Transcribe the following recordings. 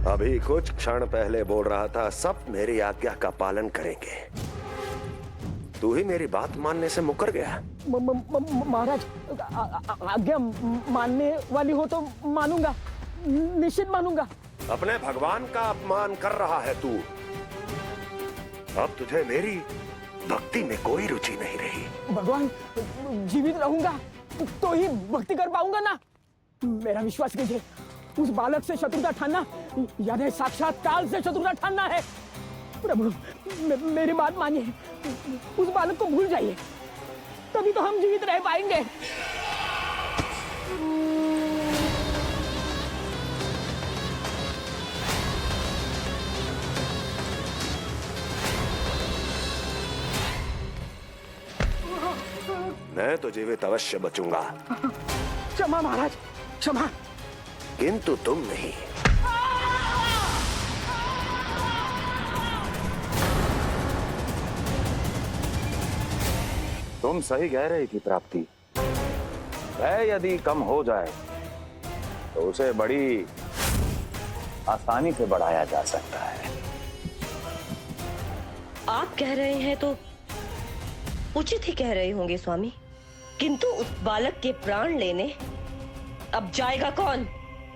अभी कुछ क्षण पहले बोल रहा था सब मेरी आज्ञा का पालन करेंगे। तू ही मेरी बात मानने से मुकर गया। महाराज, आज्ञा मानने वाली हो तो मानूंगा, निश्चित मानूंगा। अपने भगवान का अपमान कर रहा है तू। अब तुझे मेरी भक्ति में कोई रुचि नहीं रही। भगवान, जीवित रहूंगा तो ही भक्ति कर पाऊंगा ना। मेरा विश्वास कीजिए, उस बालक से शत्रुता ठानना यानी साक्षात काल से शत्रुता ठानना है। प्रभु, मेरी बात मानिए, उस बालक को भूल जाइए, तभी तो हम जीवित रह पाएंगे। मैं तो जीवित अवश्य बचूंगा। क्षमा महाराज, क्षमा। किंतु तुम नहीं। तुम सही कह रही थी प्राप्ति। भय यदि कम हो जाए तो उसे बड़ी आसानी से बढ़ाया जा सकता है। आप कह रहे हैं तो उचित ही कह रहे होंगे स्वामी, किंतु उस बालक के प्राण लेने अब जाएगा कौन?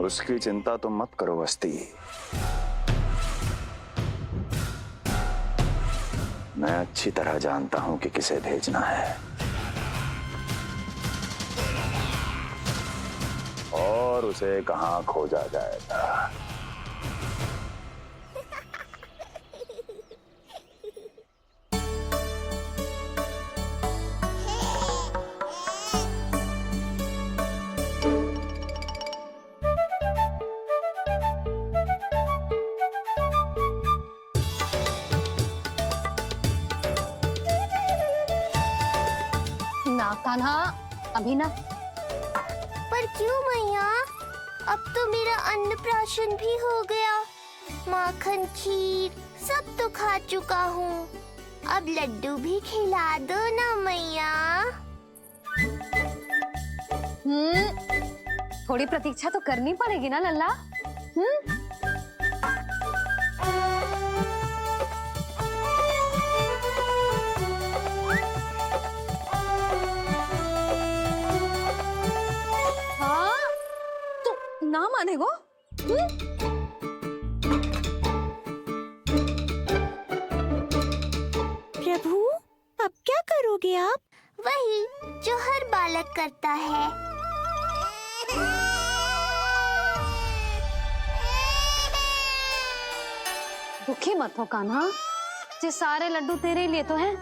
उसकी चिंता तुम मत करो वस्ती। मैं अच्छी तरह जानता हूं कि किसे भेजना है और उसे कहां खोजा जाएगा। कान्हा, अभी ना। पर क्यों मैया? अब तो मेरा अन्नप्राशन भी हो गया। माखन, खीर सब तो खा चुका हूँ। अब लड्डू भी खिला दो ना मैया। थोड़ी प्रतीक्षा तो करनी पड़ेगी ना लल्ला। ना मानेगो? प्रभु, अब क्या करोगे आप? वही जो हर बालक करता है। दुखी मत हो कान्हा, ये सारे लड्डू तेरे ही लिए तो हैं।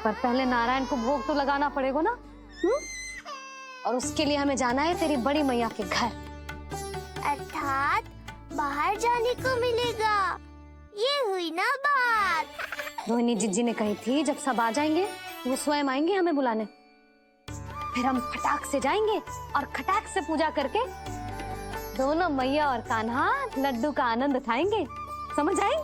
पर पहले नारायण को भोग तो लगाना पड़ेगा ना। और उसके लिए हमें जाना है तेरी बड़ी मैया के घर। अर्थात बाहर जाने को मिलेगा। ये हुई ना बात। रोहिणी जीजी ने कही थी जब सब आ जाएंगे वो स्वयं आएंगे हमें बुलाने। फिर हम फटाक से जाएंगे और खटाक से पूजा करके दोनों मैया और कान्हा लड्डू का आनंद उठाएंगे। समझ आई?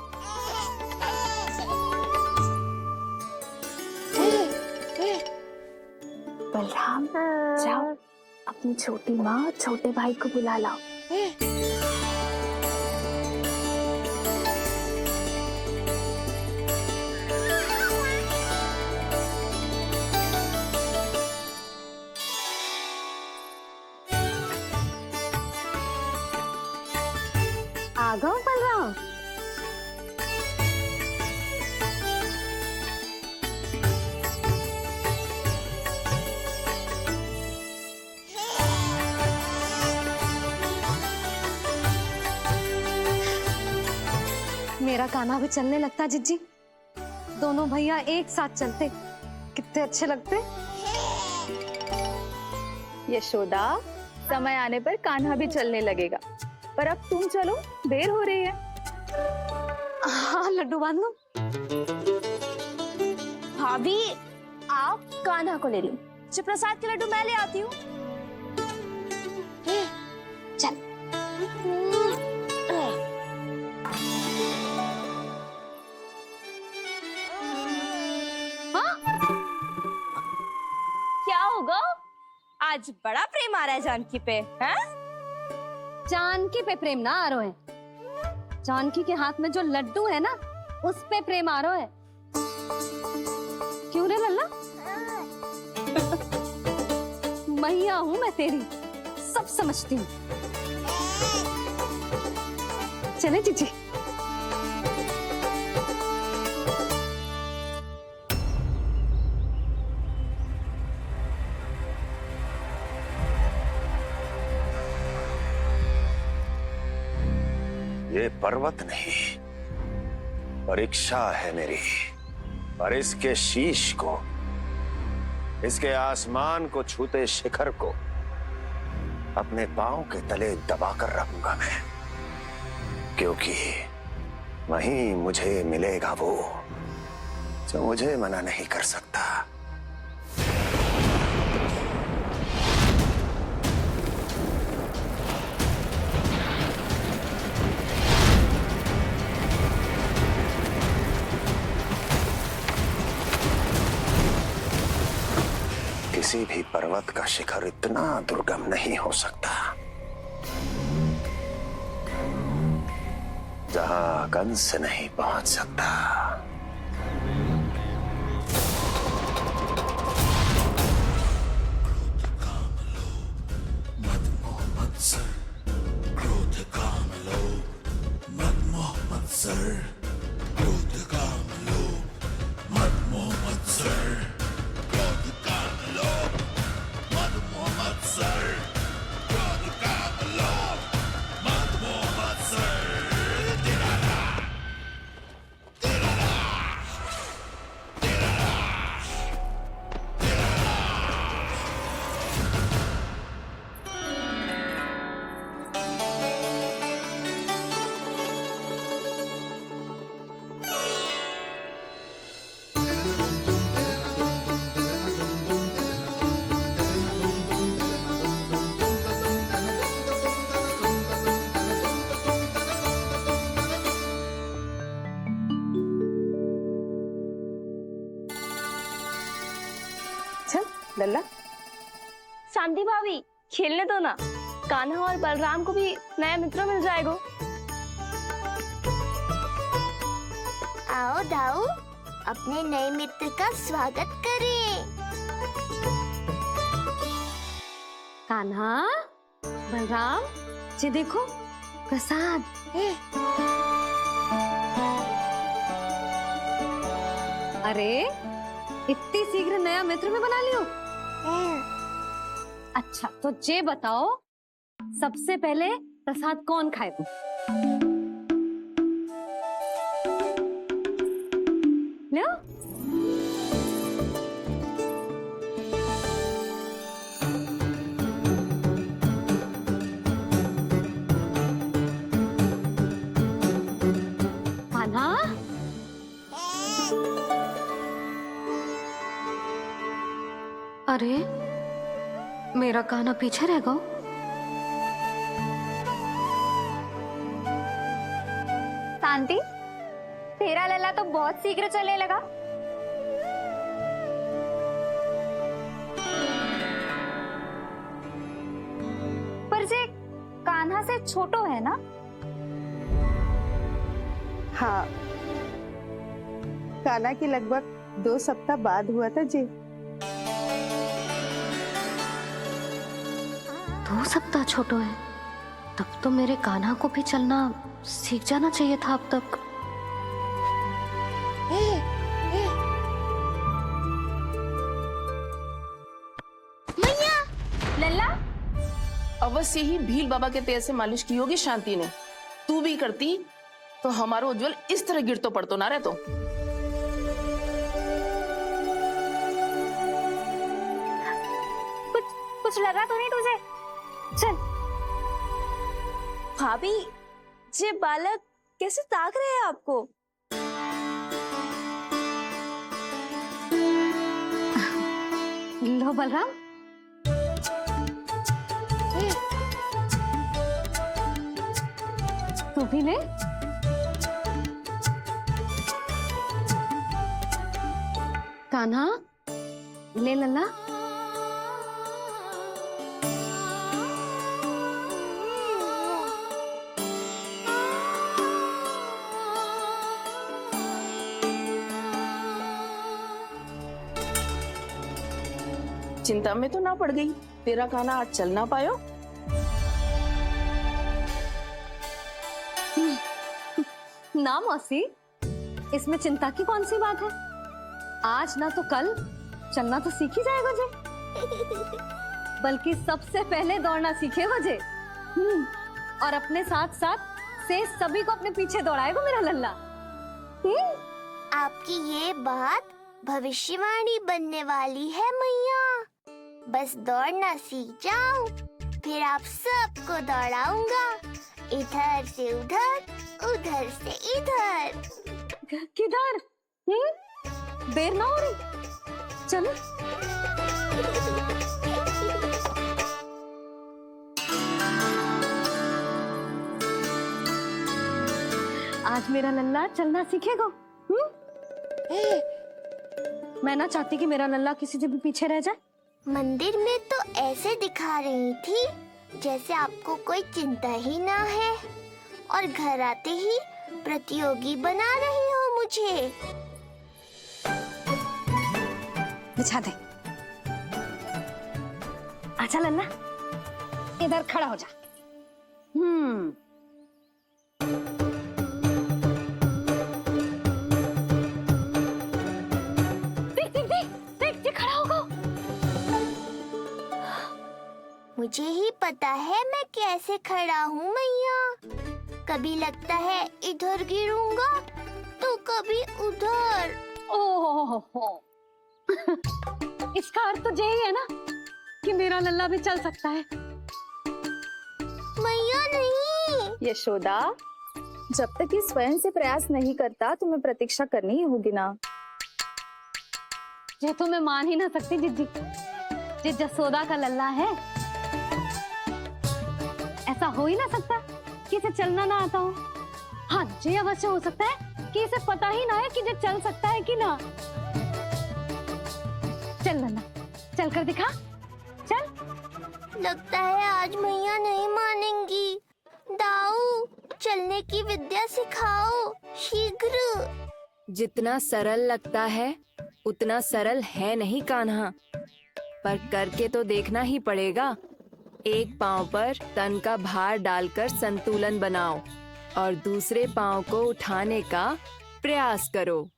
बलराम, जाओ अपनी छोटी माँ और छोटे भाई को बुला लाओ। आ गओ बलराम। मेरा कान्हा भी चलने लगता जिज्जी। दोनों भैया एक साथ चलते कितने अच्छे लगते। यशोदा, समय आने पर कान्हा भी चलने लगेगा, पर अब तुम चलो, देर हो रही है। हाँ, लड्डू बांध लो। भाभी, आप कान्हा को ले लो, प्रसाद के लड्डू मैं ले आती हूँ। चल। क्या होगा? आज बड़ा प्रेम आ रहा है जानकी पे, हैं? जानकी पे प्रेम ना आरो है। जानकी के हाथ में जो लड्डू है ना, उस पे प्रेम आरो है। क्यों रे लल्ला? मैया हूं मैं तेरी, सब समझती हूँ। चले जीजी। ये पर्वत नहीं, परीक्षा है मेरी। पर इसके शीश को, इसके आसमान को छूते शिखर को अपने पांव के तले दबाकर रखूंगा मैं, क्योंकि वहीं मुझे मिलेगा वो जो मुझे मना नहीं कर सकता। किसी भी पर्वत का शिखर इतना दुर्गम नहीं हो सकता जहां कंस नहीं पहुंच सकता। चल लल्ला। शांति भाभी, खेलने दो ना। कान्हा और बलराम को भी नया मित्र मिल जाएगा। आओ दाऊ, अपने नए मित्र का स्वागत करें। कान्हा, बलराम, ये देखो प्रसाद। अरे इतनी शीघ्र नया मित्र में बना लियो? अच्छा तो ये बताओ, सबसे पहले प्रसाद कौन खाएगा? लो। कान्हा, अरे मेरा कान्हा पीछे रह गया। शांति, तेरा लल्ला तो बहुत शीघ्र चलने लगा। पर जे कान्हा से छोटो है ना? हाँ, कान्हा की लगभग 2 सप्ताह बाद हुआ था जी। 2 सप्ताह छोटो है, तब तो मेरे कान्हा को भी चलना सीख जाना चाहिए था अब तक। लल्ला, अवश्य ही भील बाबा के तेल से मालिश की होगी शांति ने। तू भी करती तो हमारा उज्जवल इस तरह गिर तो पड़तो ना रहतो। कुछ लगा तो नहीं तुझे? चल। भाभी, ये बालक कैसे ताक रहे हैं आपको? लो बलराम। तू भी ले। कान्हा, ले लल्ला। चिंता में तो ना पड़ गई, तेरा कान्हा आज चल ना पायो। ना मौसी, इसमें चिंता की कौन सी बात है? आज ना तो कल चलना तो सीख ही जाएगा जे। बल्कि सबसे पहले दौड़ना सीखेगा जे। और अपने साथ साथ से सभी को अपने पीछे दौड़ाएगा मेरा लल्ला। आपकी ये बात भविष्यवाणी बनने वाली है मैया। बस दौड़ना सीख जाऊं, फिर आप सबको दौड़ाऊंगा, इधर से उधर, उधर से इधर। किधर? देर ना हो रही, चलो। आज मेरा लल्ला चलना सीखेगा। मैं ना चाहती कि मेरा लल्ला किसी से भी पीछे रह जाए। मंदिर में तो ऐसे दिखा रही थी जैसे आपको कोई चिंता ही ना है, और घर आते ही प्रतियोगी बना रही हो मुझे। बिछा दे। आजा लल्ला, इधर खड़ा हो जा। देख खड़ा होगा। मुझे ही पता है मैं कैसे खड़ा हूँ मैया। कभी लगता है इधर गिरूंगा तो कभी उधर। ओह, इसका अर्थ तो यही है ना कि मेरा लल्ला भी चल सकता है। मैया नहीं। यशोदा, जब तक ये स्वयं से प्रयास नहीं करता तुम्हें प्रतीक्षा करनी ही होगी ना। ये तो मैं मान ही ना सकती जिज्जी, ये जसोदा का लल्ला है। ऐसा हो ही ना सकता कि इसे चलना ना आता हो। हाँ, ये अवश्य हो सकता है कि इसे पता ही ना है कि ये चल सकता है कि ना। चल लल्ला, चल कर दिखा, चल। लगता है आज मैया नहीं मानेंगी। दाऊ, चलने की विद्या सिखाओ शीघ्र। जितना सरल लगता है उतना सरल है नहीं कान्हा, पर करके तो देखना ही पड़ेगा। एक पांव पर तन का भार डालकर संतुलन बनाओ और दूसरे पांव को उठाने का प्रयास करो।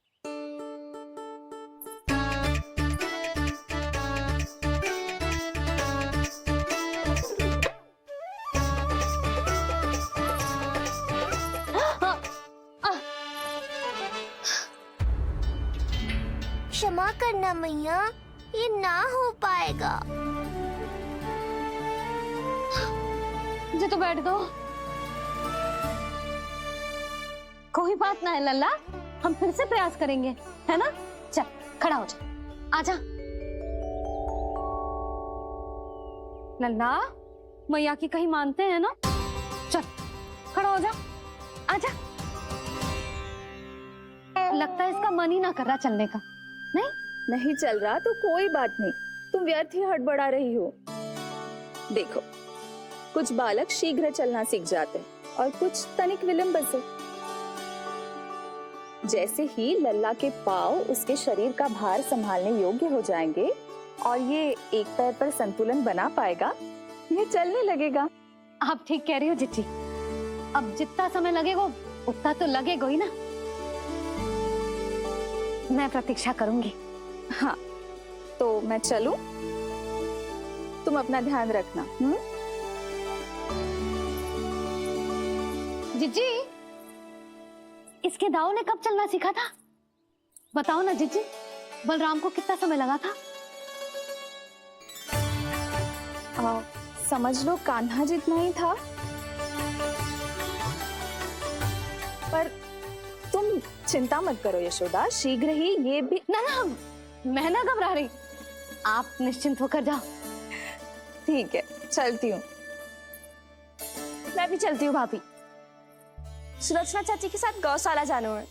क्षमा करना मैया, ये ना हो पाएगा। मुझे तो बैठ दो। कोई बात ना है लल्ला, हम फिर से प्रयास करेंगे, है ना? चल खड़ा हो जा, आजा। लल्ला, मैया की कहीं मानते हैं ना? चल खड़ा हो जा, आजा। लगता है इसका मन ही ना कर रहा चलने का। नहीं चल रहा तो कोई बात नहीं, तुम व्यर्थ ही हड़बड़ा रही हो। देखो, कुछ बालक शीघ्र चलना सीख जाते हैं और कुछ तनिक विलंब से। जैसे ही लल्ला के पांव उसके शरीर का भार संभालने योग्य हो जाएंगे और ये एक पैर पर संतुलन बना पाएगा, ये चलने लगेगा। आप ठीक कह रही हो जिज्जी। अब जितना समय लगेगा उतना तो लगेगा ही ना। मैं प्रतीक्षा करूंगी। हाँ, तो मैं चलूं? तुम अपना ध्यान रखना। जिज्जी, इसके दाऊ ने कब चलना सीखा था? बताओ ना जिज्जी, बलराम को कितना समय लगा था? समझ लो कान्हा जितना ही था। पर तुम चिंता मत करो यशोदा, शीघ्र ही ये भी। ना, मैं ना घबरा रही, आप निश्चिंत होकर जाओ। ठीक है, चलती हूँ। मैं भी चलती हूँ भाभी, सुलोचना चाची के साथ गौशाला जाना है।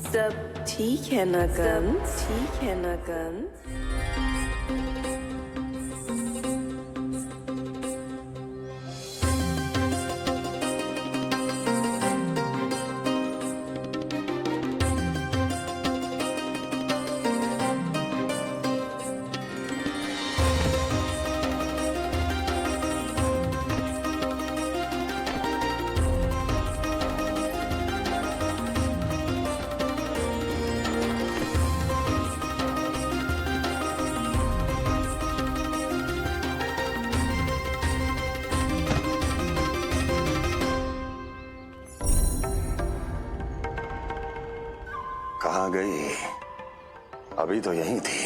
सब ठीक है ना कंस? ठीक है ना कंस? गई? अभी तो यहीं थी।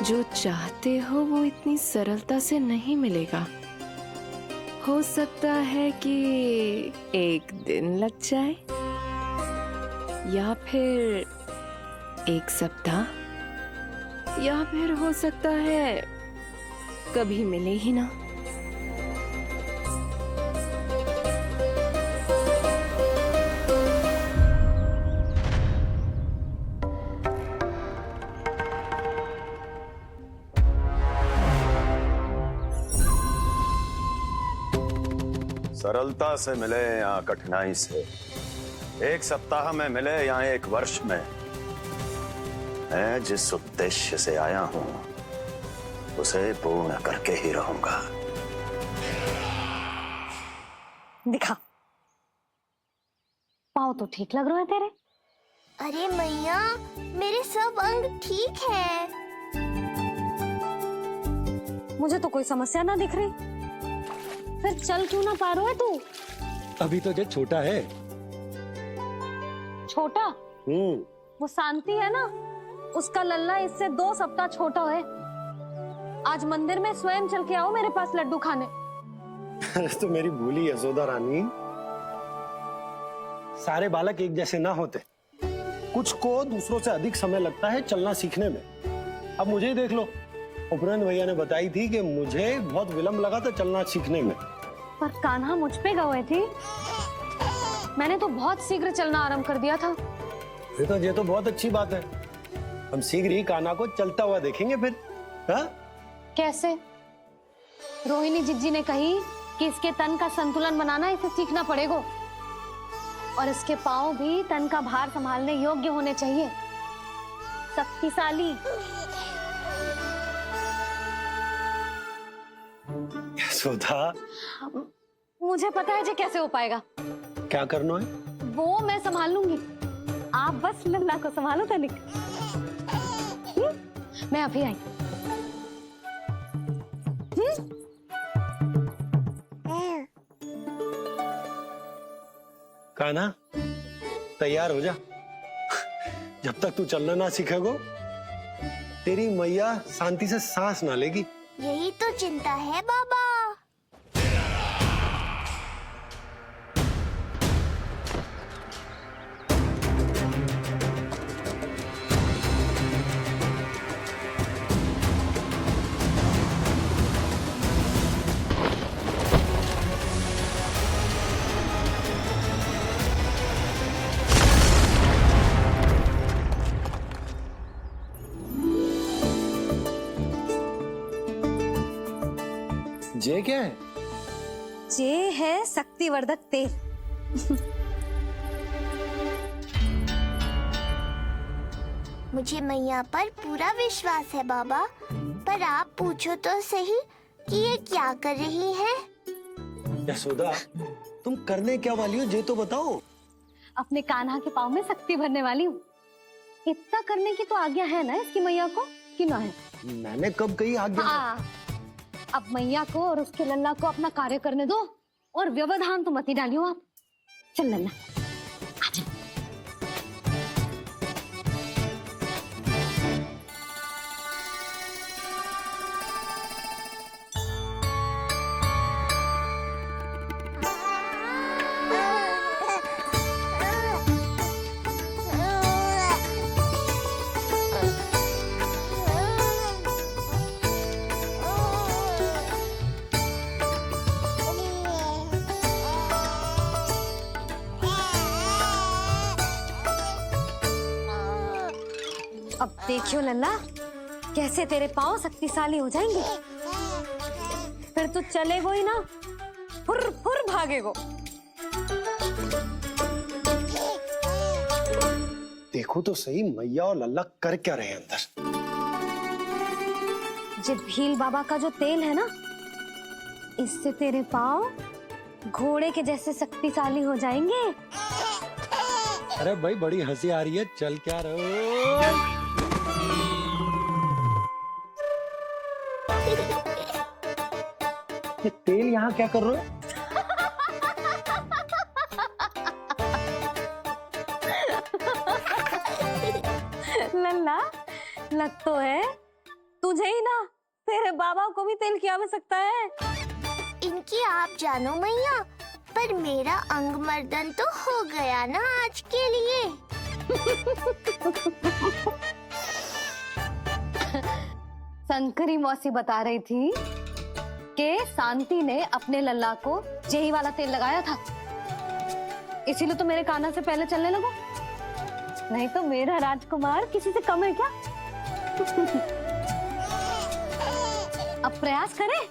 जो चाहते हो वो इतनी सरलता से नहीं मिलेगा। हो सकता है कि एक दिन लग जाए या फिर एक सप्ताह या फिर हो सकता है कभी मिले ही ना। सरलता से मिले या कठिनाई से, एक सप्ताह में मिले या एक वर्ष में, मैं जिस उद्देश्य से आया हूं उसे पूर्ण करके ही रहूंगा। दिखा, पाँव तो ठीक लग रहे हैं तेरे। अरे मैया, मेरे सब अंग ठीक है। मुझे तो कोई समस्या ना दिख रही, फिर चल क्यों ना पा रहा है तू? अभी तो जब छोटा है। छोटा? वो शांति है ना, उसका लल्ला इससे 2 सप्ताह छोटा है। आज मंदिर में स्वयं चल के आओ मेरे पास लड्डू खाने। तो मेरी भूली यशोदा रानी, सारे बालक एक जैसे ना होते। कुछ को दूसरों से अधिक समय लगता है चलना सीखने में। अब मुझे ही देख लो, उपरांत भैया ने बताई थी कि मुझे बहुत विलंब लगा था चलना सीखने में। पर कान्हा मुझ पे गए थी, मैंने तो बहुत शीघ्र चलना आरंभ कर दिया था। ये तो बहुत अच्छी बात है। हम शीघ्र ही कान्हा को चलता हुआ देखेंगे फिर। हा? कैसे? रोहिणी जिज्जी ने कही कि इसके तन का संतुलन बनाना इसे सीखना पड़ेगा और इसके पांव भी तन का भार संभालने योग्य होने चाहिए, शक्तिशाली। यशोदा, मुझे पता है जी कैसे हो पाएगा। क्या करना है? वो मैं संभाल लूंगी, आप बस लल्ला को संभालो तनिक। मैं अभी आई। कान्हा, तैयार हो जा। जब तक तू चलना ना सीखेगो, तेरी मैया शांति से सांस ना लेगी। यही तो चिंता है बाबा। जे क्या है? जे है शक्तिवर्धक तेल। मुझे मैया पर पूरा विश्वास है बाबा, पर आप पूछो तो सही कि ये क्या कर रही है? यशोदा, तुम करने क्या वाली हो, ये तो बताओ। अपने कान्हा के पाँव में शक्ति भरने वाली हूँ। इतना करने की तो आज्ञा है ना इसकी मैया को, कि ना है? मैंने कब कही आज्ञा? अब मैया को और उसके लल्ला को अपना कार्य करने दो और व्यवधान तो मत ही डालियो आप। चल लल्ला, आजा। अब देखियो लल्ला, कैसे तेरे पांव शक्तिशाली हो जाएंगे। फिर तू चलेगो ही ना, फुर फुर भागेगो। देखो तो सही, मैया और लल्ला कर क्या रहे हैं अंदर। ये भील बाबा का जो तेल है ना, इससे तेरे पांव घोड़े के जैसे शक्तिशाली हो जाएंगे। अरे भाई, बड़ी हंसी आ रही है, चल क्या रहे? ये तेल यहाँ क्या कर रहे हो? लल्ला लग तो है तुझे ही ना, तेरे बाबा को भी तेल की आवश्यकता है। इनकी आप जानो मैया, पर मेरा अंग मर्दन तो हो गया ना आज के लिए। शंकरी मौसी बता रही थी कि शांति ने अपने लल्ला को यही वाला तेल लगाया था, इसीलिए तो मेरे कान्हा से पहले चलने लगो, नहीं तो मेरा राजकुमार किसी से कम है क्या? अब प्रयास करें,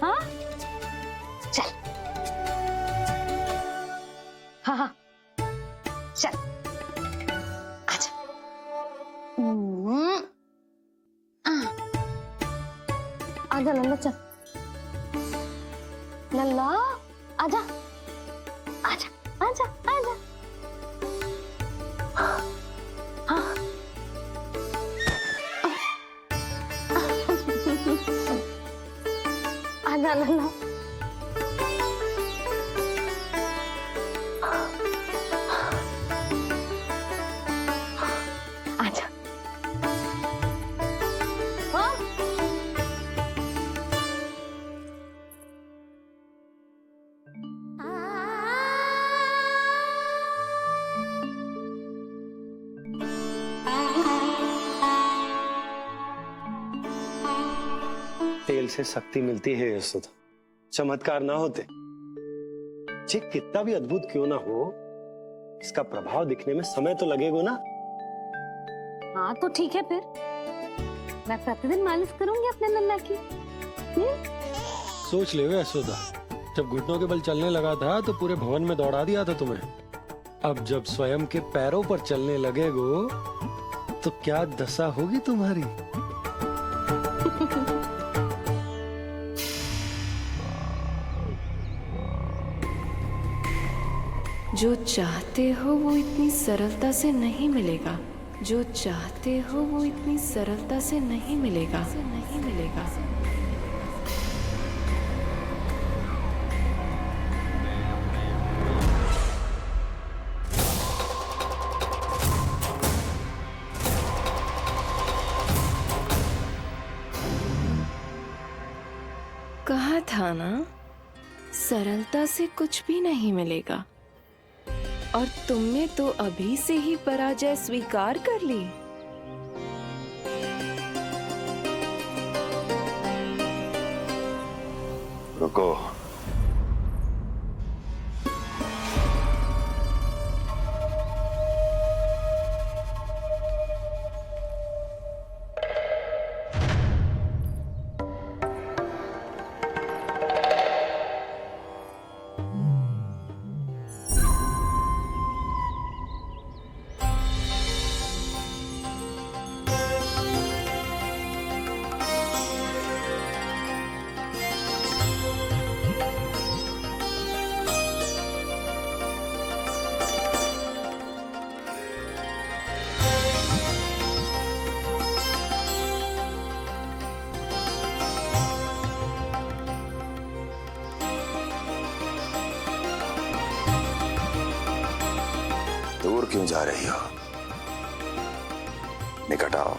हाँ चल, हाँ हाँ चल आजा। आजा लल्ला चल, लल्ला आजा आजा आजा आजा। हाँ आजा लल्ला। आजा। हाँ तेल से शक्ति मिलती है यशोदा, चमत्कार ना होते, ये कितना भी अद्भुत क्यों ना हो, इसका प्रभाव दिखने में समय तो लगेगा ना। हाँ तो ठीक है, फिर मैं प्रतिदिन मालिश करूंगी अपने लल्ला की। सोच ले यशोदा, जब घुटनों के बल चलने लगा था तो पूरे भवन में दौड़ा दिया था तुम्हें, अब जब स्वयं के पैरों पर चलने लगेगो तो क्या दशा होगी तुम्हारी। जो चाहते हो वो इतनी सरलता से नहीं मिलेगा, जो चाहते हो वो इतनी सरलता से नहीं मिलेगा, नहीं मिलेगा। कहा था ना, सरलता से कुछ भी नहीं मिलेगा, और तुमने तो अभी से ही पराजय स्वीकार कर ली। रुको, दूर क्यों जा रही हो? निकट आओ।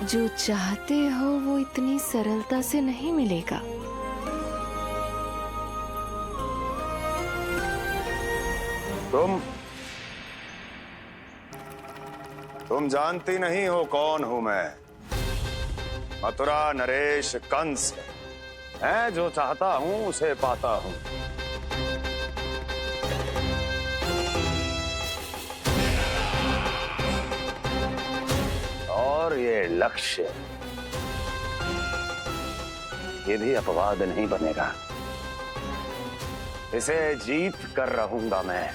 जो चाहते हो वो इतनी सरलता से नहीं मिलेगा। तुम जानती नहीं हो कौन हूं मैं। मथुरा नरेश कंस मैं जो चाहता हूं उसे पाता हूं। और ये लक्ष्य, ये भी अपवाद नहीं बनेगा। इसे जीत कर रहूंगा मैं।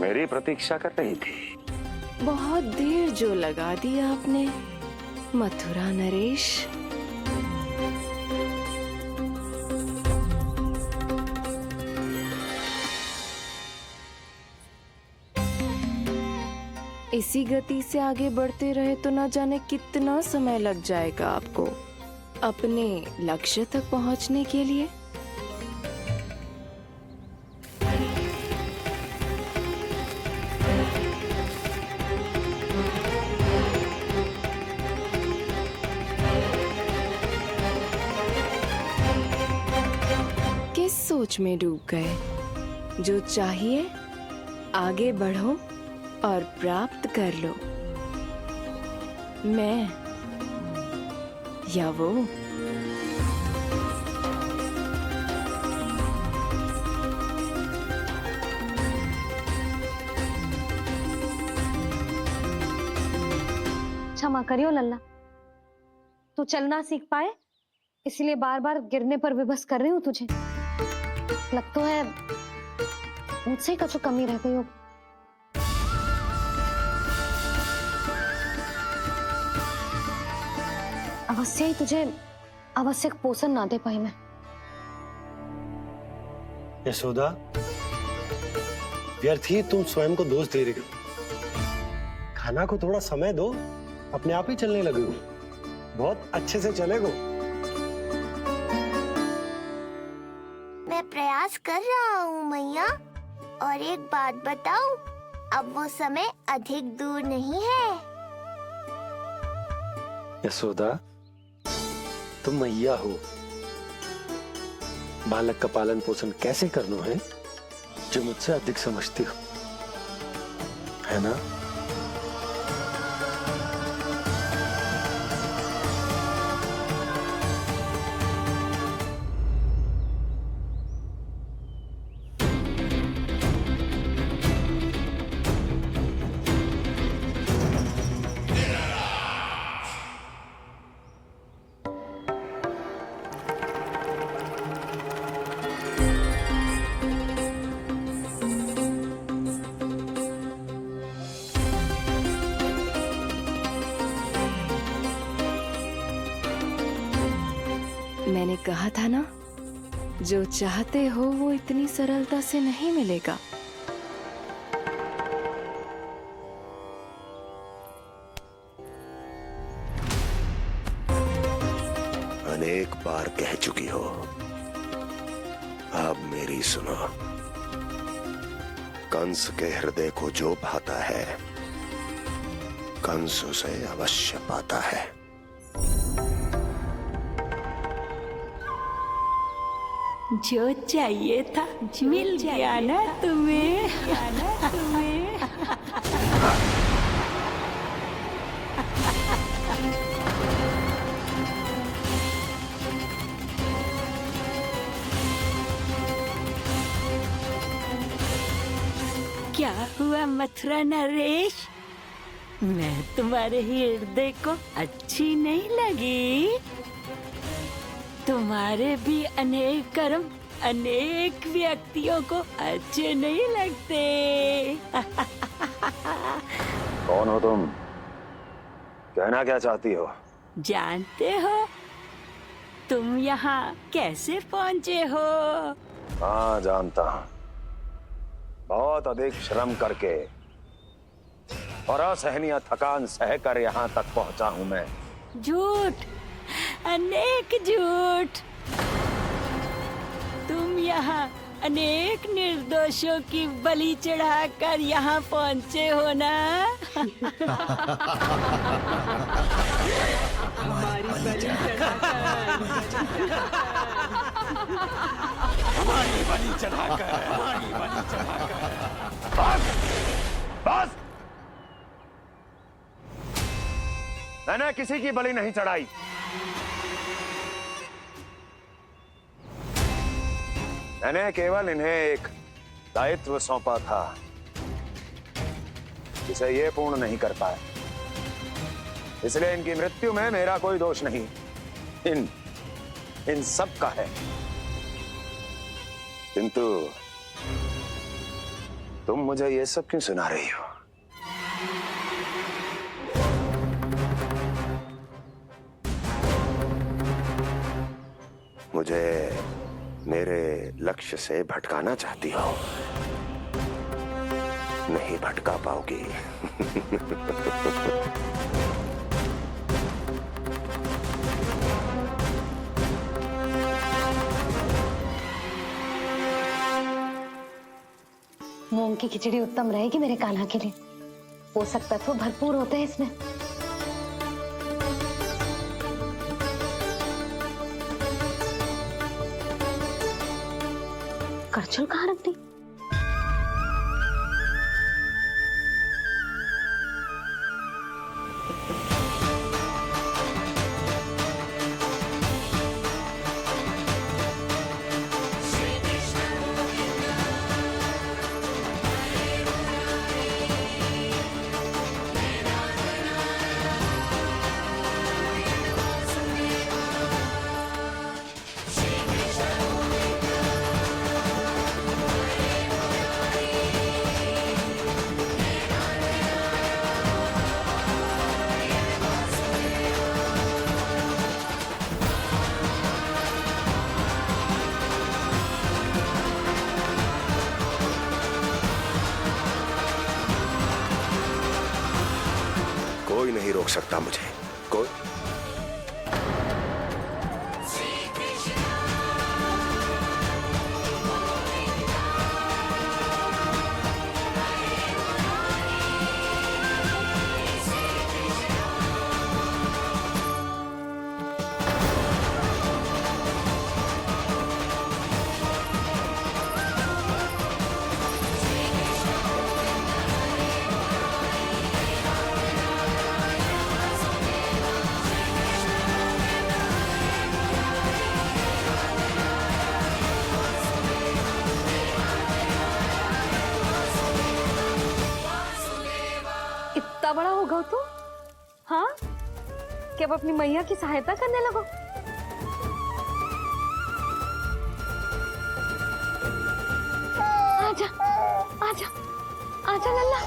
मेरी प्रतीक्षा कर रही थी। बहुत देर जो लगा दी आपने मथुरा नरेश। इसी गति से आगे बढ़ते रहे तो ना जाने कितना समय लग जाएगा आपको अपने लक्ष्य तक पहुंचने के लिए। किस सोच में डूब गए? जो चाहिए आगे बढ़ो और प्राप्त कर लो। मैं या वो? क्षमा करियो लल्ला, तू चलना सीख पाए इसलिए बार बार गिरने पर विवश कर रही हूँ तुझे। लगता है मुझसे कछु कमी रह गई हो। अवश्य ही तुझे आवश्यक पोषण ना दे पाई मैं। यशोदा, व्यर्थ ही तुम स्वयं को दोष दे रही हो। खाना को थोड़ा समय दो, अपने आप ही चलने लगेगो, बहुत अच्छे से चलेगो। मैं प्रयास कर रहा हूँ मैया, और एक बात बताऊं, अब वो समय अधिक दूर नहीं है। यशोदा, तुम मैया हो, बालक का पालन पोषण कैसे करना है जो मुझसे अधिक समझती हो, है ना? मैंने कहा था ना, जो चाहते हो वो इतनी सरलता से नहीं मिलेगा। अनेक बार कह चुकी हो, अब मेरी सुनो। कंस के हृदय को जो भाता है, कंस उसे अवश्य पाता है। जो चाहिए था मिल गया ना तुम्हें। क्या हुआ मथुरा नरेश, मैं तुम्हारे हृदय को अच्छी नहीं लगी? तुम्हारे भी अनेक कर्म अनेक व्यक्तियों को अच्छे नहीं लगते। कौन हो तुम? कहना क्या चाहती हो? जानते हो तुम यहाँ कैसे पहुँचे हो? हाँ, जानता हूँ। बहुत अधिक श्रम करके और असहनीय थकान सहकर यहाँ तक पहुँचा हूँ मैं। झूठ, अनेक झूठ। तुम यहाँ अनेक निर्दोषों की बलि चढ़ाकर यहाँ पहुँचे हो ना? हमारी बलि चढ़ाकर बस! मैंने किसी की बलि नहीं चढ़ाई। मैंने केवल इन्हें एक दायित्व सौंपा था जिसे ये पूर्ण नहीं कर पाए, इसलिए इनकी मृत्यु में मेरा कोई दोष नहीं, इन सब का है। किंतु तुम मुझे ये सब क्यों सुना रही हो? मुझे मेरे लक्ष्य से भटकाना चाहती हो? नहीं भटका पाओगी। मूंग की खिचड़ी उत्तम रहेगी मेरे कान्हा के लिए। पोषक तत्व भरपूर होते हैं इसमें। करछुल कहाँ रख दी? कोई नहीं रोक सकता मुझे। कोई इतना बड़ा हो गया तू? हाँ, कि अब अपनी मैया की सहायता करने लगो। आजा, आजा, आजा लल्ला।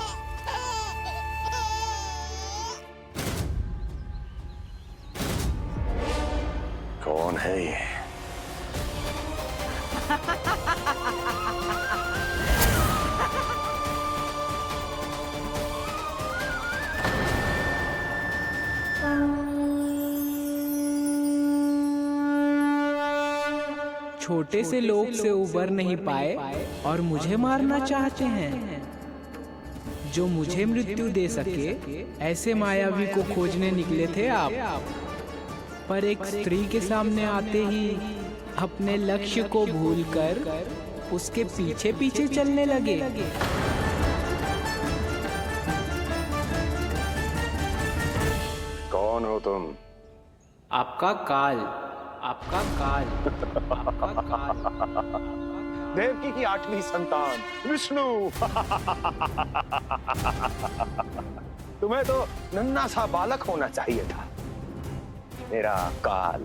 कौन है ये? छोटे से लोग से उबर नहीं पाए और मुझे मारना चाहते हैं। जो मुझे मृत्यु दे सके ऐसे मायावी को खोजने निकले थे आप, पर एक स्त्री के सामने आते ही अपने लक्ष्य को भूलकर उसके पीछे पीछे चलने लगे। कौन हो तुम? आपका काल, आपका काल, आपका काल। देवकी की 8वीं संतान विष्णु। तुम्हें तो नन्हा सा बालक होना चाहिए था। मेरा काल।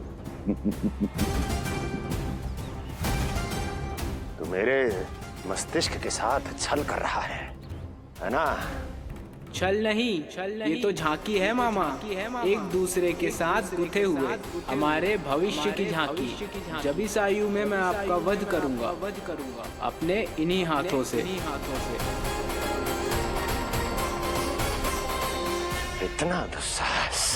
तू मेरे मस्तिष्क के साथ छल कर रहा है ना? छल नहीं, ये तो झांकी है मामा। एक दूसरे के साथ गुथे हुए हमारे भविष्य की झांकी। जब इस आयु में मैं आपका वध करूंगा अपने इन्हीं हाथों से। इतना दुस्साहस!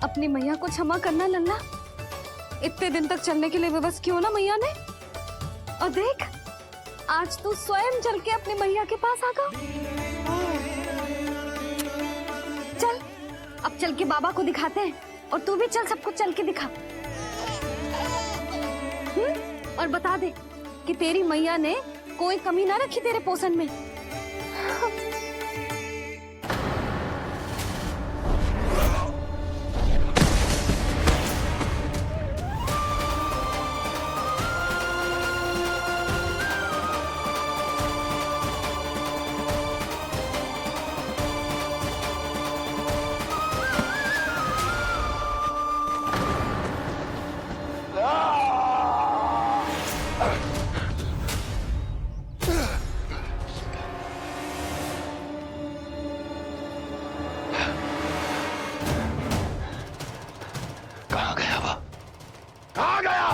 अपनी मैया को क्षमा करना लल्ला। इतने दिन तक चलने के लिए विवश क्यों ना मैया ने। और देख, आज तू स्वयं चल के अपनी मैया के पास आ गया। चल, अब चल के बाबा को दिखाते हैं और तू भी चल, सबको चल के दिखा। और बता दे कि तेरी मैया ने कोई कमी ना रखी तेरे पोषण में। कहाँ गया वो? कहाँ गया?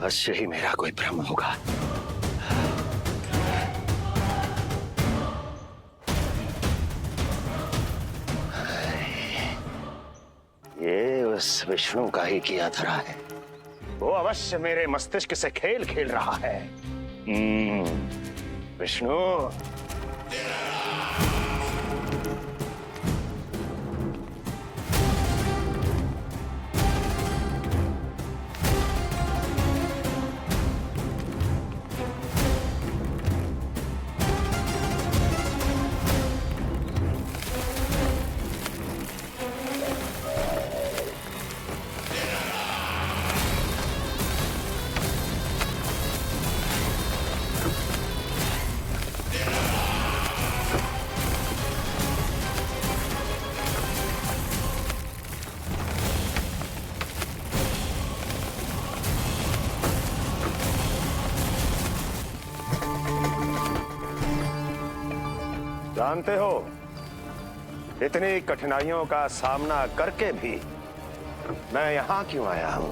अवश्य ही मेरा कोई भ्रम होगा। ये उस विष्णु का ही किया धरा है। वो अवश्य मेरे मस्तिष्क से खेल खेल रहा है। विष्णु, जानते हो इतनी कठिनाइयों का सामना करके भी मैं यहां क्यों आया हूं?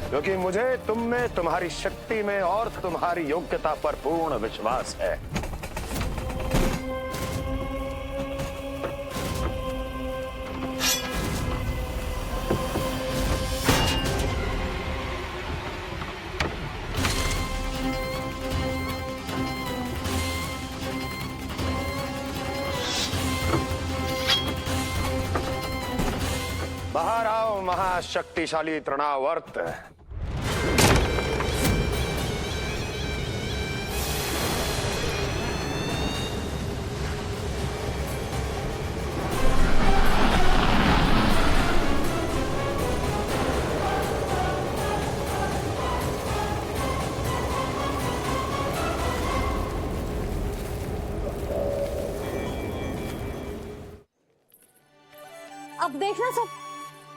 क्योंकि मुझे तुम में, तुम्हारी शक्ति में और तुम्हारी योग्यता पर पूर्ण विश्वास है। बाहर आओ महाशक्तिशाली तृणावर्त। अब देखना सब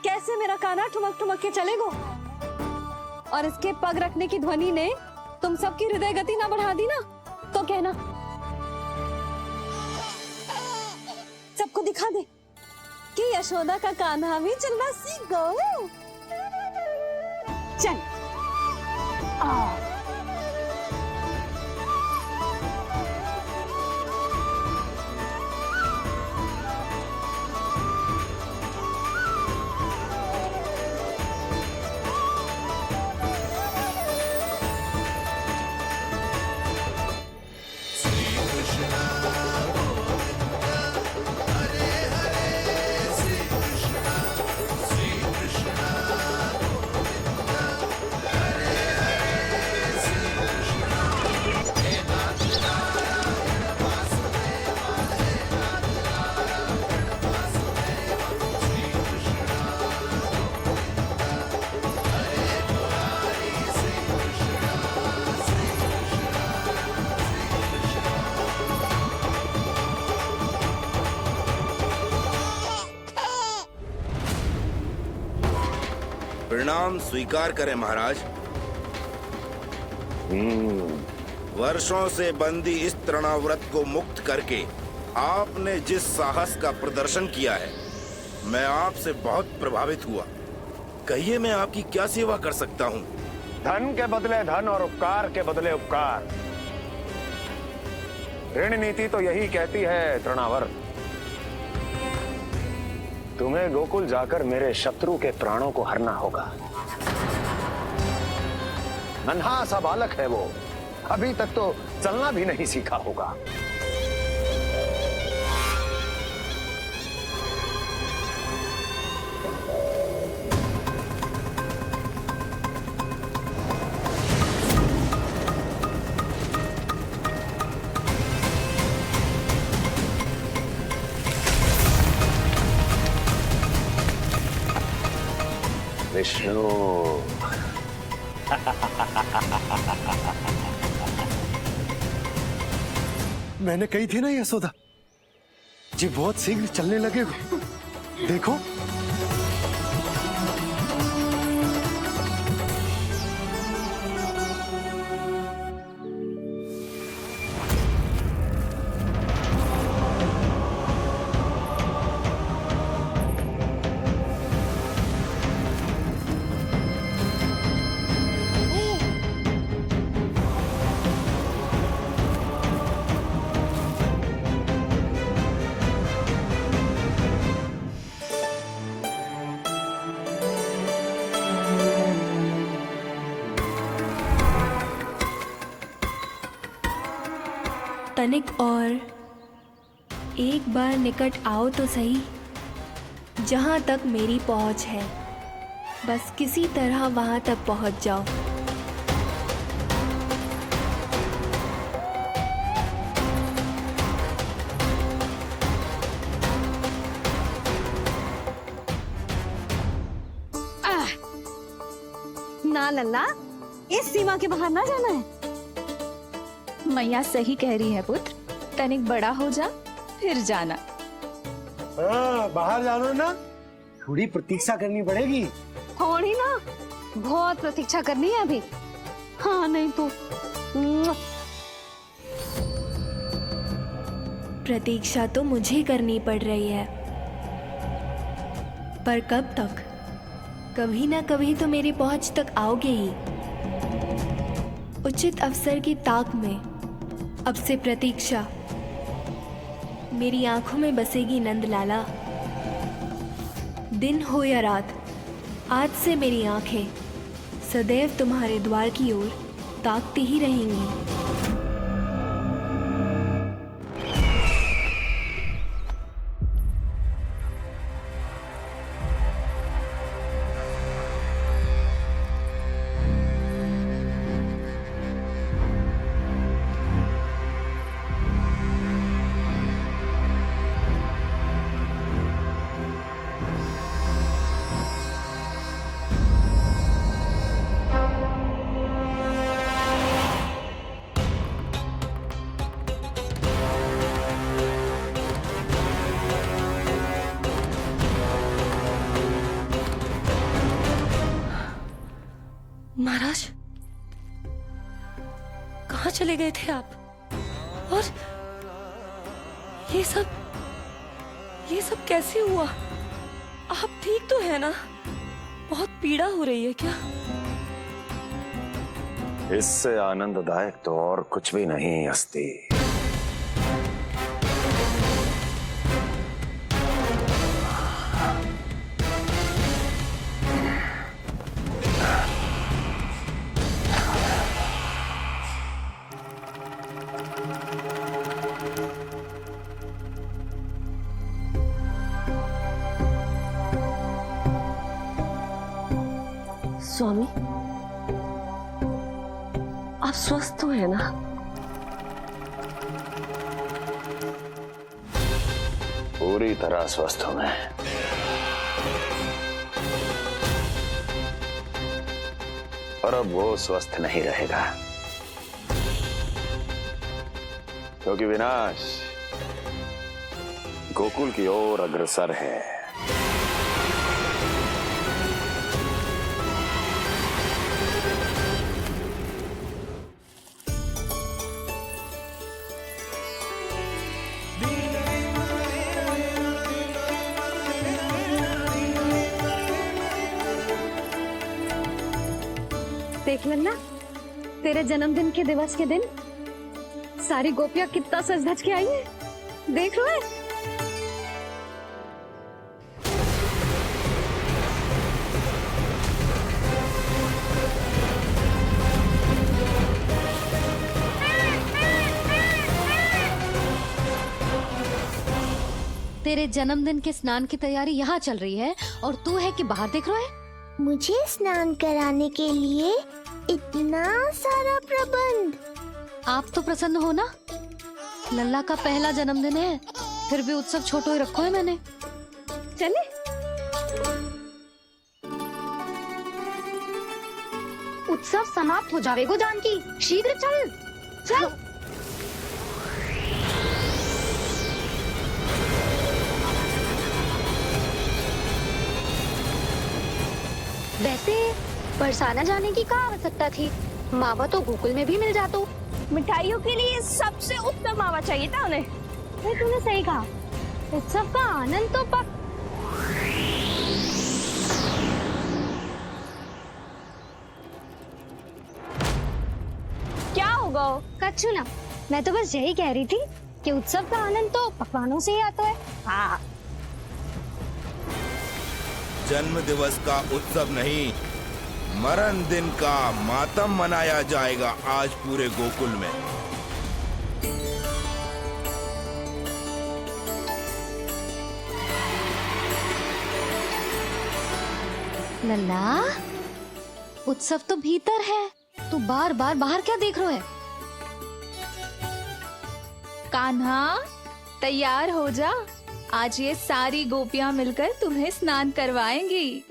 कैसे मेरा कान्हा ठुमक ठुमक के चलेगो। और इसके पग रखने की ध्वनि ने तुम सबकी हृदय गति ना बढ़ा दी ना, तो कहना। सबको दिखा दे कि यशोदा का कान्हा भी चलना सीख गो। चल आ। प्रणाम स्वीकार करें महाराज। वर्षों से बंदी इस तृणाव्रत को मुक्त करके आपने जिस साहस का प्रदर्शन किया है, मैं आपसे बहुत प्रभावित हुआ। कहिए मैं आपकी क्या सेवा कर सकता हूँ? धन के बदले धन और उपकार के बदले उपकार, ऋण नीति तो यही कहती है तृणावर्त। तुम्हें गोकुल जाकर मेरे शत्रु के प्राणों को हरना होगा। नन्हा सा बालक है वो, अभी तक तो चलना भी नहीं सीखा होगा। विष्णु, मैंने कही थी ना यशोदा, जी बहुत शीघ्र चलने लगेगा। देखो तनिक और एक बार निकट आओ तो सही, जहां तक मेरी पहुंच है, बस किसी तरह वहां तक पहुंच जाओ। ना लल्ला, इस सीमा के बाहर ना जाना है। मैया सही कह रही है पुत्र, तनिक बड़ा हो जा फिर जाना। हाँ, बाहर जाना ना, थोड़ी प्रतीक्षा करनी पड़ेगी। थोड़ी ना, बहुत प्रतीक्षा करनी है अभी। हाँ नहीं तो प्रतीक्षा तो मुझे करनी पड़ रही है, पर कब तक? कभी ना कभी तो मेरी पहुंच तक आओगे ही। उचित अवसर की ताक में अब से प्रतीक्षा मेरी आंखों में बसेगी नंदलाला। दिन हो या रात, आज से मेरी आंखें सदैव तुम्हारे द्वार की ओर ताकती ही रहेंगी। महाराज, कहाँ चले गए थे आप? और ये सब कैसे हुआ? आप ठीक तो है ना? बहुत पीड़ा हो रही है क्या? इससे आनंददायक तो और कुछ भी नहीं अस्ति। स्वामी, आप स्वस्थ तो है ना? पूरी तरह स्वस्थ हूं मैं। और अब वो स्वस्थ नहीं रहेगा, क्योंकि विनाश गोकुल की ओर अग्रसर है। देख लन्ना, तेरे जन्मदिन के दिवस के दिन सारी गोपियां कितना सज धज के आई है। देख रहे हो? तेरे जन्मदिन के स्नान की तैयारी यहाँ चल रही है और तू है कि बाहर देख रहा है। मुझे स्नान कराने के लिए इतना सारा प्रबंध। आप तो प्रसन्न हो ना? लल्ला का पहला जन्मदिन है, फिर भी उत्सव छोटो ही रखो है मैंने। चले उत्सव समाप्त हो जाएगा जानकी, शीघ्र चल चल। वैसे बरसाना जाने की क्या आवश्यकता थी? मावा तो गोकुल में भी मिल जाता। मिठाइयों के लिए सबसे उत्तम मावा चाहिए था उन्हें। तूने सही कहा, उत्सव का आनंद तो पक। क्या होगा? कच्चू ना, मैं तो बस यही कह रही थी कि उत्सव का आनंद तो पकवानों से ही आता है। हाँ, जन्म दिवस का उत्सव नहीं, मरण दिन का मातम मनाया जाएगा आज पूरे गोकुल में। लल्ला, उत्सव तो भीतर है, तू बार बार बाहर क्या देख रहा है? कान्हा तैयार हो जा, आज ये सारी गोपियां मिलकर तुम्हें स्नान करवाएंगी।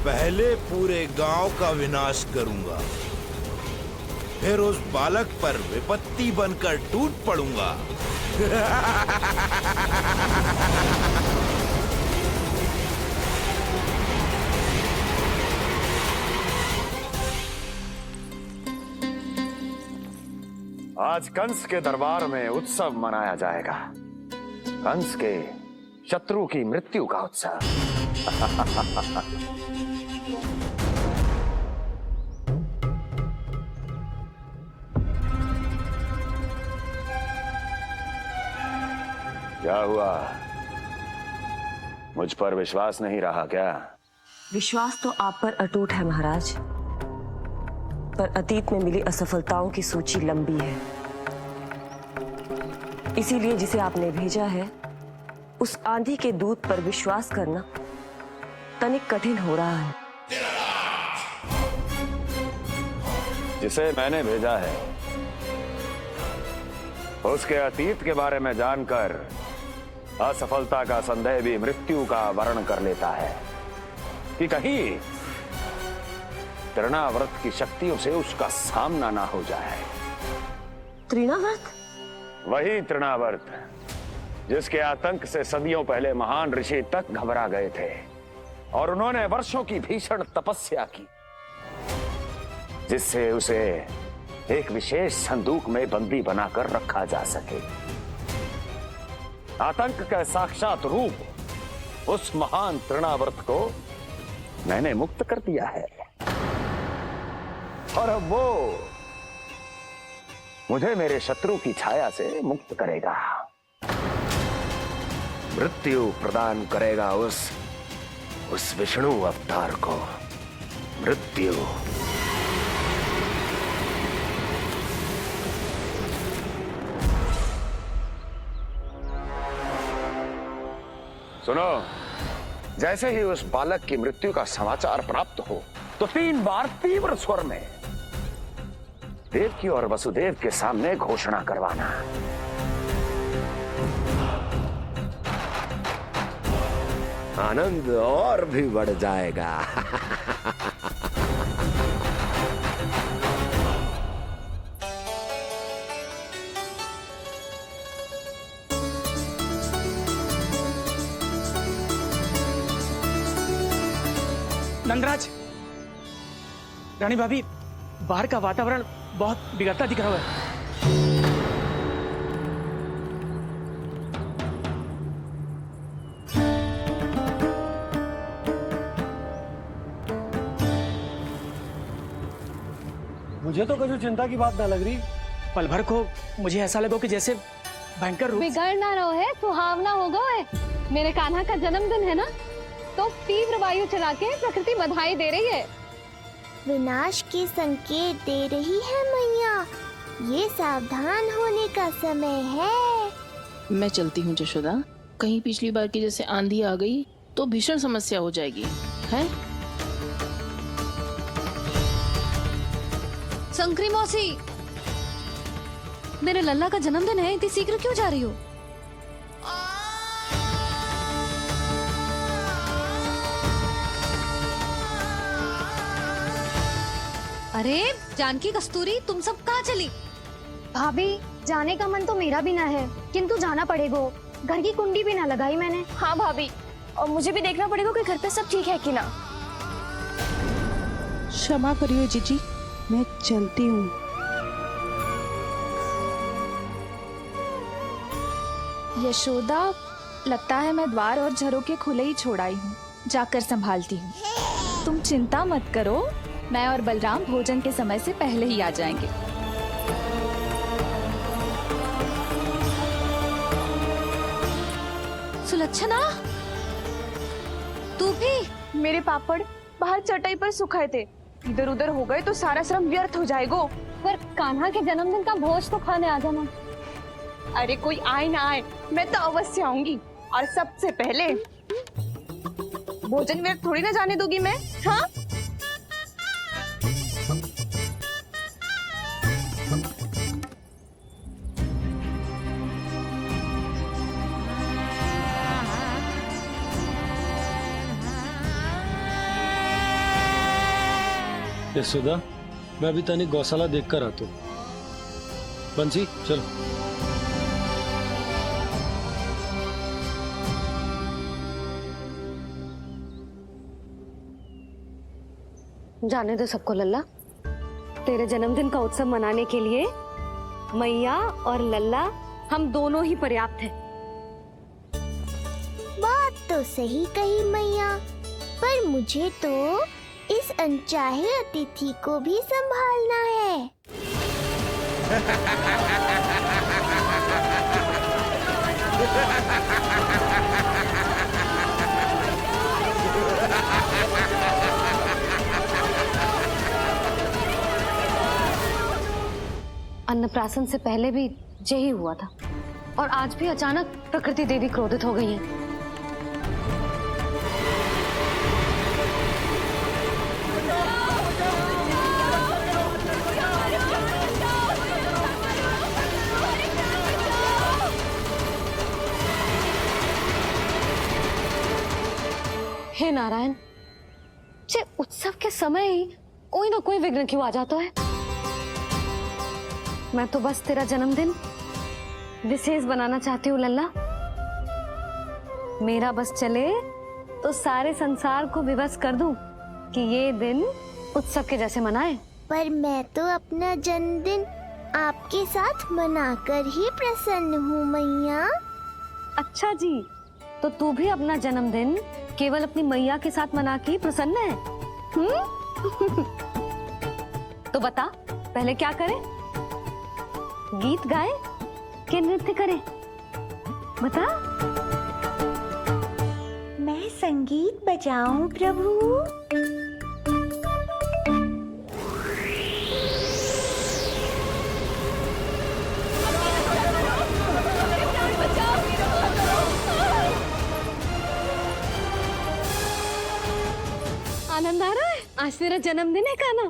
पहले पूरे गांव का विनाश करूंगा, फिर उस बालक पर विपत्ति बनकर टूट पड़ूंगा। आज कंस के दरबार में उत्सव मनाया जाएगा, कंस के शत्रु की मृत्यु का उत्सव। क्या हुआ, मुझ पर विश्वास नहीं रहा क्या? विश्वास तो आप पर अटूट है महाराज, पर अतीत में मिली असफलताओं की सूची लंबी है। इसीलिए जिसे आपने भेजा है उस आंधी के दूत पर विश्वास करना तनिक कठिन हो रहा है। जिसे मैंने भेजा है उसके अतीत के बारे में जानकर असफलता का संदेह भी मृत्यु का वर्ण कर लेता है कि कहीं तृणाव्रत की शक्तियों से उसका सामना ना हो जाए। तृणाव्रत? वही तृणाव्रत जिसके आतंक से सदियों पहले महान ऋषि तक घबरा गए थे और उन्होंने वर्षों की भीषण तपस्या की, जिससे उसे एक विशेष संदूक में बंदी बनाकर रखा जा सके। आतंक का साक्षात रूप उस महान तृणाव्रत को मैंने मुक्त कर दिया है और अब वो मुझे मेरे शत्रु की छाया से मुक्त करेगा, मृत्यु प्रदान करेगा उस विष्णु अवतार को मृत्यु। सुनो, जैसे ही उस बालक की मृत्यु का समाचार प्राप्त हो तो 3 बार तीव्र स्वर में देवकी और वसुदेव के सामने घोषणा करवाना। आनंद और भी बढ़ जाएगा। नंदराज, रानी भाभी, बाहर का वातावरण बहुत बिगड़ता दिख रहा है। मुझे तो कुछ चिंता की बात ना लग रही। पल भर को मुझे ऐसा लगा कि जैसे भयंकर रूप बिगड़ ना रहो है, सुहावना होगा है। मेरे कान्हा का जन्मदिन है ना, तो तीव्र वायु चला के प्रकृति बधाई दे रही है। विनाश के संकेत दे रही है मैया। ये सावधान होने का समय है। मैं चलती हूँ जशोदा, कहीं पिछली बार की जैसे आंधी आ गई तो भीषण समस्या हो जाएगी, है? शंकरी मौसी, मेरे लल्ला का जन्मदिन है, इतनी शीघ्र क्यों जा रही हो? अरे जानकी, कस्तूरी, तुम सब कहाँ चली? भाभी, जाने का मन तो मेरा भी ना है, किंतु जाना पड़ेगा। घर की कुंडी भी ना लगाई मैंने। हाँ भाभी, और मुझे भी देखना पड़ेगा कि घर पे सब ठीक है कि ना। क्षमा करिए जीजी, मैं चलती हूँ। यशोदा, लगता है मैं द्वार और झरोके खुले ही छोड़ आई हूँ, जाकर संभालती हूँ। तुम चिंता मत करो, मैं और बलराम भोजन के समय से पहले ही आ जाएंगे। सुलक्षणा, तू भी? मेरे पापड़ बाहर चटाई पर सुखाए थे, इधर उधर हो गए तो सारा श्रम व्यर्थ हो जाएगा। पर कान्हा के जन्मदिन का भोज तो खाने आ जाना। अरे कोई आए ना आए, मैं तो अवश्य आऊंगी, और सबसे पहले भोजन व्यर्थ थोड़ी ना जाने दूंगी मैं। हाँ, यशोदा, मैं अभी तनिक गौशाला देखकर आता हूँ। बंसी, चलो। जाने दो सबको लल्ला, तेरे जन्मदिन का उत्सव मनाने के लिए मैया और लल्ला हम दोनों ही पर्याप्त हैं। बात तो सही कही मैया, पर मुझे तो इस अनचाहे अतिथि को भी संभालना है। अन्नप्राशन से पहले भी यही हुआ था, और आज भी अचानक प्रकृति देवी क्रोधित हो गई है। हे नारायण, जे उत्सव के समय ही कोई ना कोई विघ्न क्यों आ जाता है? मैं तो बस तेरा जन्मदिन विशेष बनाना चाहती हूँ लल्ला। मेरा बस चले तो सारे संसार को विवश कर दूं कि ये दिन उत्सव के जैसे मनाए। पर मैं तो अपना जन्मदिन आपके साथ मनाकर ही प्रसन्न हूँ मैया। अच्छा जी, तो तू भी अपना जन्मदिन केवल अपनी मैया के साथ मना के प्रसन्न है? तो बता, पहले क्या करें? गीत गाए कि नृत्य करें? बता। मैं संगीत बजाऊं प्रभु? मेरा जन्मदिन है कान्हा,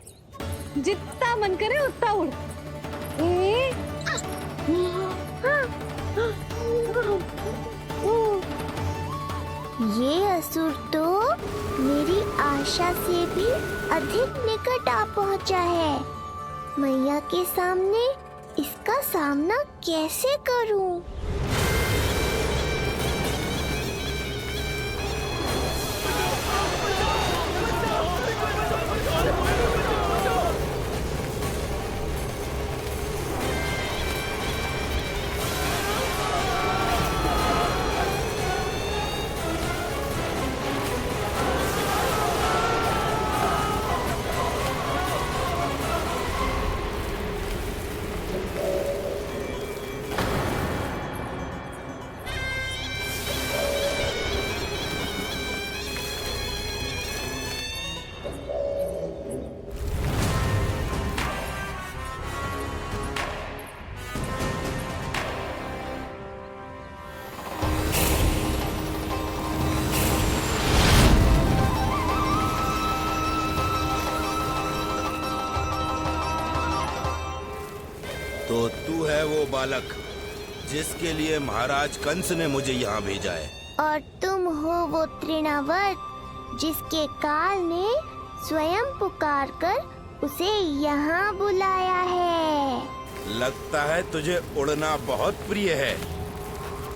जितना मन करे उतना उड़। ये असुर तो मेरी आशा से भी अधिक निकट आ पहुंचा है। मैया के सामने इसका सामना कैसे करूं? तो तू है वो बालक जिसके लिए महाराज कंस ने मुझे यहाँ भेजा है। और तुम हो वो तृणावर्त जिसके काल ने स्वयं पुकारकर उसे यहाँ बुलाया है। लगता है तुझे उड़ना बहुत प्रिय है।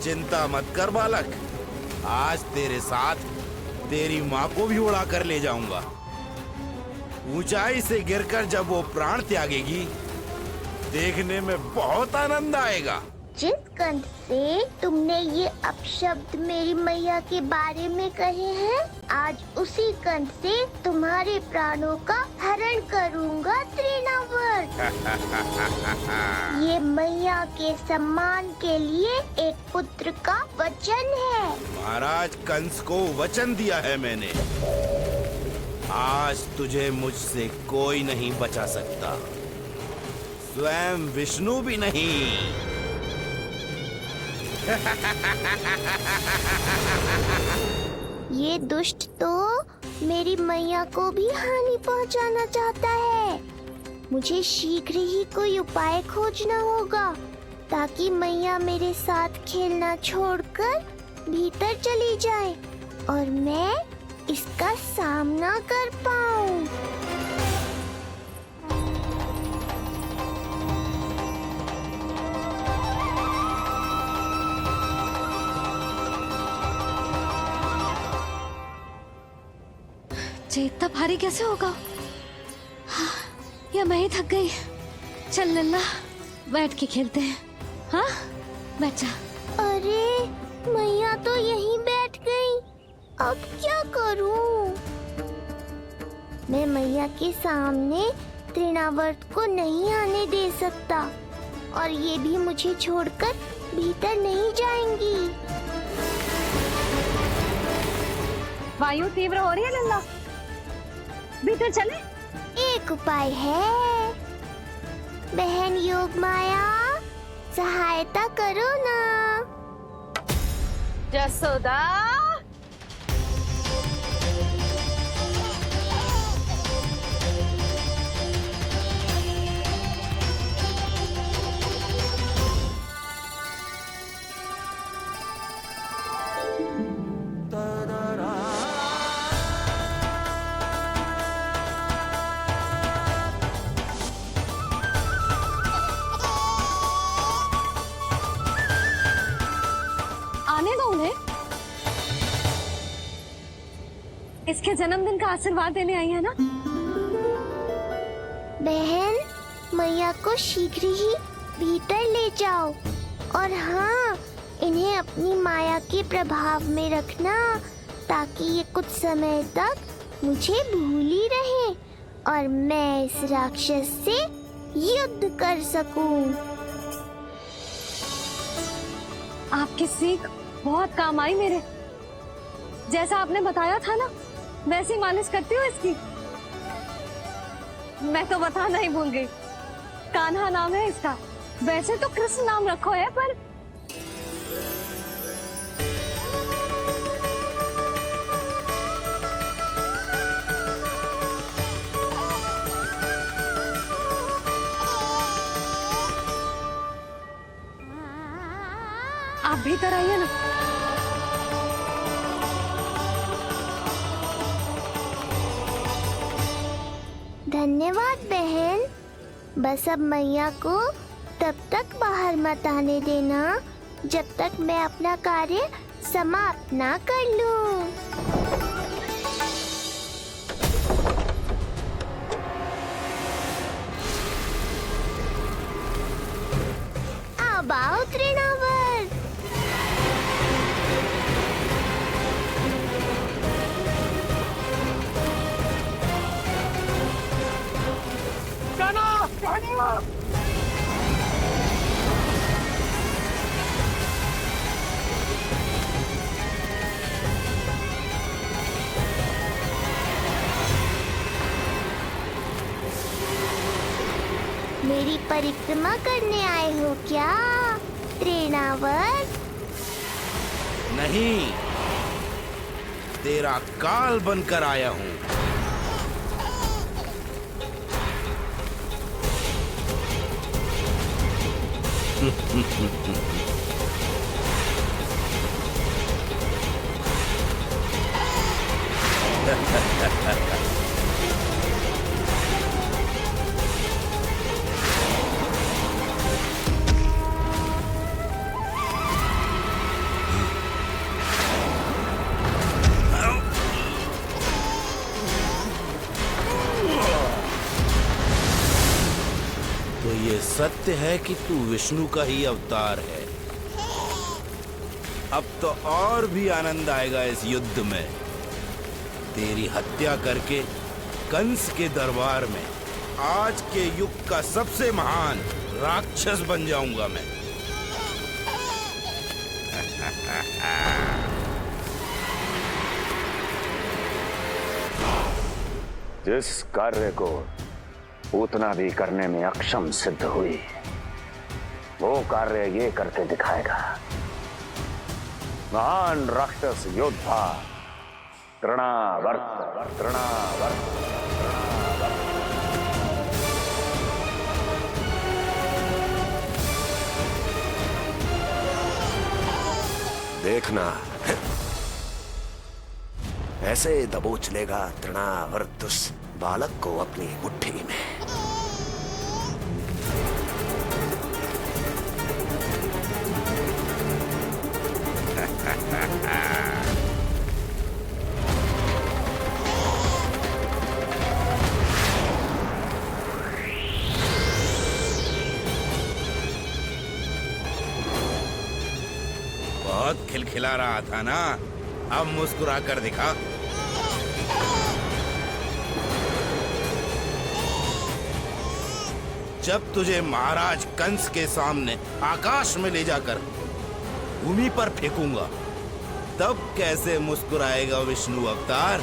चिंता मत कर बालक, आज तेरे साथ तेरी माँ को भी उड़ा कर ले जाऊंगा। ऊंचाई से गिरकर जब वो प्राण त्यागेगी, देखने में बहुत आनंद आएगा। जिस कंठ से तुमने ये अपशब्द मेरी मैया के बारे में कहे हैं, आज उसी कंठ से तुम्हारे प्राणों का हरण करूंगा तृणावर्त। ये मैया के सम्मान के लिए एक पुत्र का वचन है। महाराज कंस को वचन दिया है मैंने। आज तुझे मुझसे कोई नहीं बचा सकता, स्वयं विष्णु भी नहीं। ये दुष्ट तो मेरी मैया को भी हानि पहुंचाना चाहता है। मुझे शीघ्र ही कोई उपाय खोजना होगा ताकि मैया मेरे साथ खेलना छोड़कर भीतर चली जाए और मैं इसका सामना कर पाऊं। इतना भारी कैसे होगा? हाँ, या मैं ही थक गई। चल लल्ला, बैठ के खेलते हैं। हाँ, बैठ जा। अरे मैया तो यहीं बैठ गई, अब क्या करूं? मैं मैया के सामने तृणावर्त को नहीं आने दे सकता और ये भी मुझे छोड़कर भीतर नहीं जाएंगी। वायु तीव्र हो रही है लल्ला, भीतर चले। एक उपाय है, बहन योग माया, सहायता करो ना। जसोदा, इसके जन्मदिन का आशीर्वाद देने आई है ना? बहन, मैया को शीघ्र ही भीतर ले जाओ और हाँ, इन्हें अपनी माया के प्रभाव में रखना ताकि ये कुछ समय तक मुझे भूली रहे और मैं इस राक्षस से युद्ध कर सकूं। आपकी सीख बहुत काम आई मेरे। जैसा आपने बताया था ना, वैसी मालिश करती हूँ इसकी। मैं तो बताना ही भूल गई, कान्हा नाम है इसका। वैसे तो कृष्ण नाम रखो है, पर आप भीतर आइए ना। धन्यवाद बहन। बस अब मैया को तब तक बाहर मत आने देना जब तक मैं अपना कार्य समाप्त ना कर लूं। अब आओ तृणावर। मेरी परिक्रमा करने आए हो क्या तृणावर? नहीं, तेरा काल बनकर आया हूँ। तो ये सत्य है कि तू विष्णु का ही अवतार है। अब तो और भी आनंद आएगा इस युद्ध में। तेरी हत्या करके कंस के दरबार में आज के युग का सबसे महान राक्षस बन जाऊंगा मैं। जिस कार्य को उतना भी करने में अक्षम सिद्ध हुई, वो कार्य ये करके दिखाएगा। महान राक्षस योद्धा तृणावर्त। देखना, ऐसे दबोच लेगा तृणावर्त उस बालक को अपनी मुट्ठी में। बहुत खिलखिला रहा था ना, अब मुस्कुरा कर दिखा। जब तुझे महाराज कंस के सामने आकाश में ले जाकर भूमि पर फेंकूंगा, तब कैसे मुस्कुराएगा विष्णु अवतार?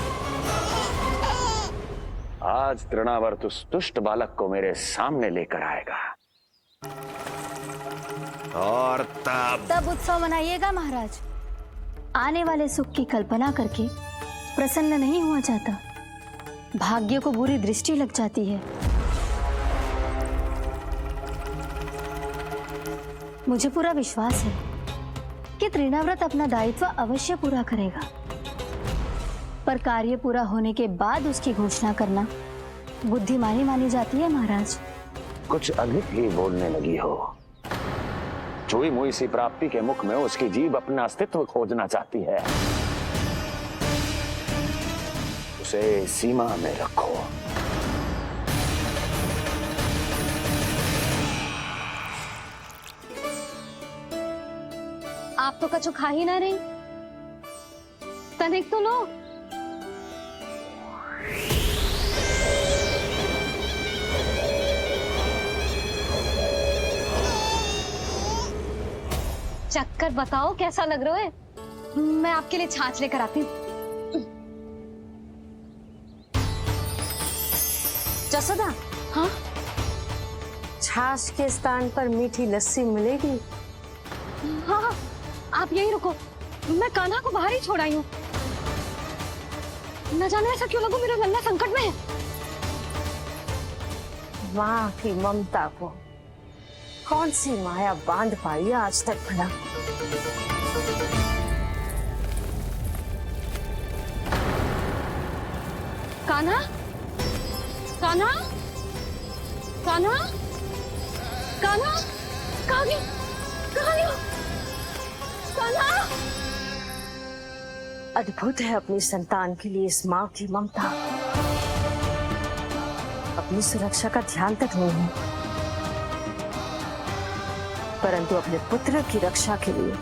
आज तृणावर्त उस दुष्ट बालक को मेरे सामने लेकर आएगा, और तब उत्सव मनाइएगा महाराज। आने वाले सुख की कल्पना करके प्रसन्न नहीं हुआ जाता, भाग्य को बुरी दृष्टि लग जाती है। मुझे पूरा विश्वास है कि तृणाव्रत अपना दायित्व अवश्य पूरा करेगा, पर कार्य पूरा होने के बाद उसकी घोषणा करना बुद्धिमानी मानी जाती है महाराज। कुछ अधिक ही बोलने लगी हो। छुई मुई सी प्राप्ति के मुख में उसकी जीभ अपना अस्तित्व खोजना चाहती है। उसे सीमा में रखो। आप तो कछु खा ही ना रही, तनिक तो लो। चक्कर बताओ कैसा लग रहा है? मैं आपके लिए छाछ लेकर आती हूँ। जसोदा, हाँ? छाछ के स्थान पर मीठी लस्सी मिलेगी। हाँ हाँ, आप यही रुको, मैं कान्हा को बाहर ही छोड़ आई हूँ। न जाने ऐसा क्यों लगो मेरा लल्ला संकट में है। माँ की ममता को कौन सी माया बांध पाई आज तक भला? कान्हा, कान्हा, कान्हा, कान्हा, कहाँ गई? कहाँ गई? कान्हा! अद्भुत है अपनी संतान के लिए इस माँ की ममता। अपनी सुरक्षा का ध्यान तक नहीं है, परंतु अपने पुत्र की रक्षा के लिए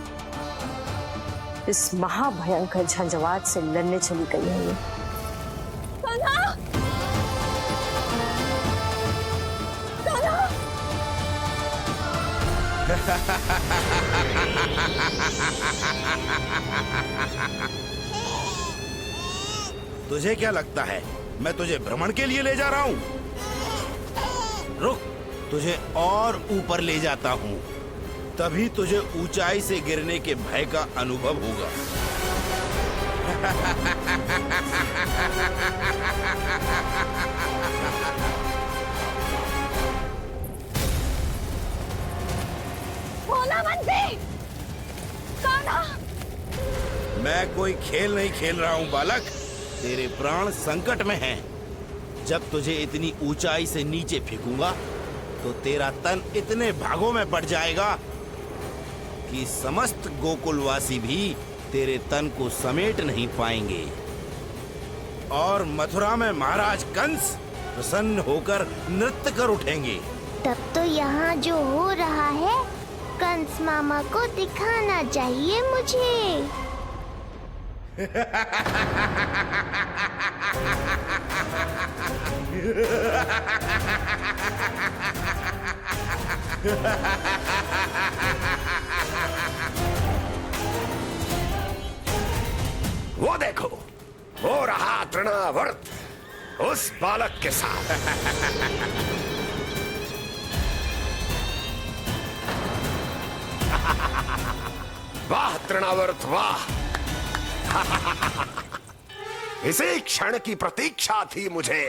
इस महाभयंकर झंझावात से लड़ने चली गई है ये। कान्हा! कान्हा! तुझे क्या लगता है मैं तुझे भ्रमण के लिए ले जा रहा हूँ? रुक, तुझे और ऊपर ले जाता हूँ, तभी तुझे ऊंचाई से गिरने के भय का अनुभव होगा। भोला बंसी! कान्हा! मैं कोई खेल नहीं खेल रहा हूँ बालक, तेरे प्राण संकट में हैं। जब तुझे इतनी ऊंचाई से नीचे फेंकूंगा तो तेरा तन इतने भागों में पड़ जाएगा कि समस्त गोकुलवासी भी तेरे तन को समेट नहीं पाएंगे। और मथुरा में महाराज कंस प्रसन्न होकर नृत्य कर उठेंगे। तब तो यहाँ जो हो रहा है कंस मामा को दिखाना चाहिए मुझे। वो देखो, हो रहा तृणावर्त उस बालक के साथ। वाह तृणावर्त वाह! इसी क्षण की प्रतीक्षा थी मुझे।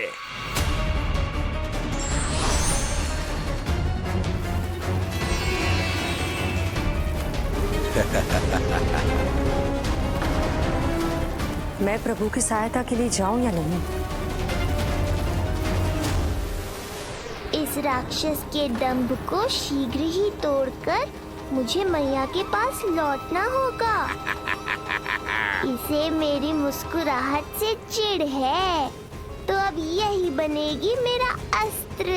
मैं प्रभु की सहायता के लिए जाऊं या नहीं? इस राक्षस के दंभ को शीघ्र ही तोड़कर मुझे मैया के पास लौटना होगा। इसे मेरी मुस्कुराहट से चिढ़ है, तो अब यही बनेगी मेरा अस्त्र।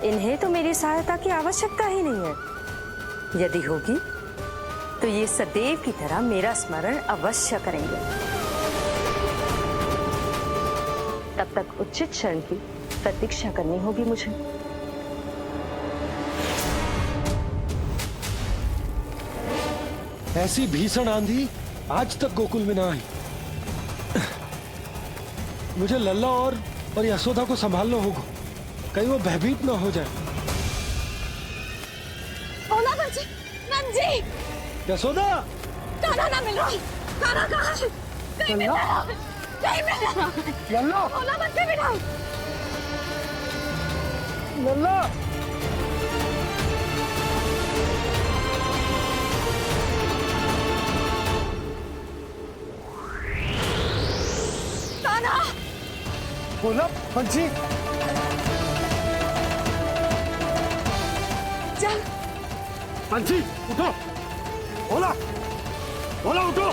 इन्हें तो मेरी सहायता की आवश्यकता ही नहीं है। यदि होगी तो ये सदैव की तरह मेरा स्मरण अवश्य करेंगे। तब तक उचित क्षण की प्रतीक्षा करनी होगी मुझे। ऐसी भीषण आंधी आज तक गोकुल में ना आई। मुझे लल्ला और यशोदा को संभालना होगा, कहीं वो भयभीत ना हो जाए। भोला बंसी! नंजी! यशोदा! कान्हा ना मिल रहा। कान्हा कहाँ है? नहीं मिल रहा। नहीं मिल रहा। लल्ला! भोला बंसी मिला। लल्ला! कान्हा! भोला बंसी! चल। बंसी उठो! भोला! भोला उठो!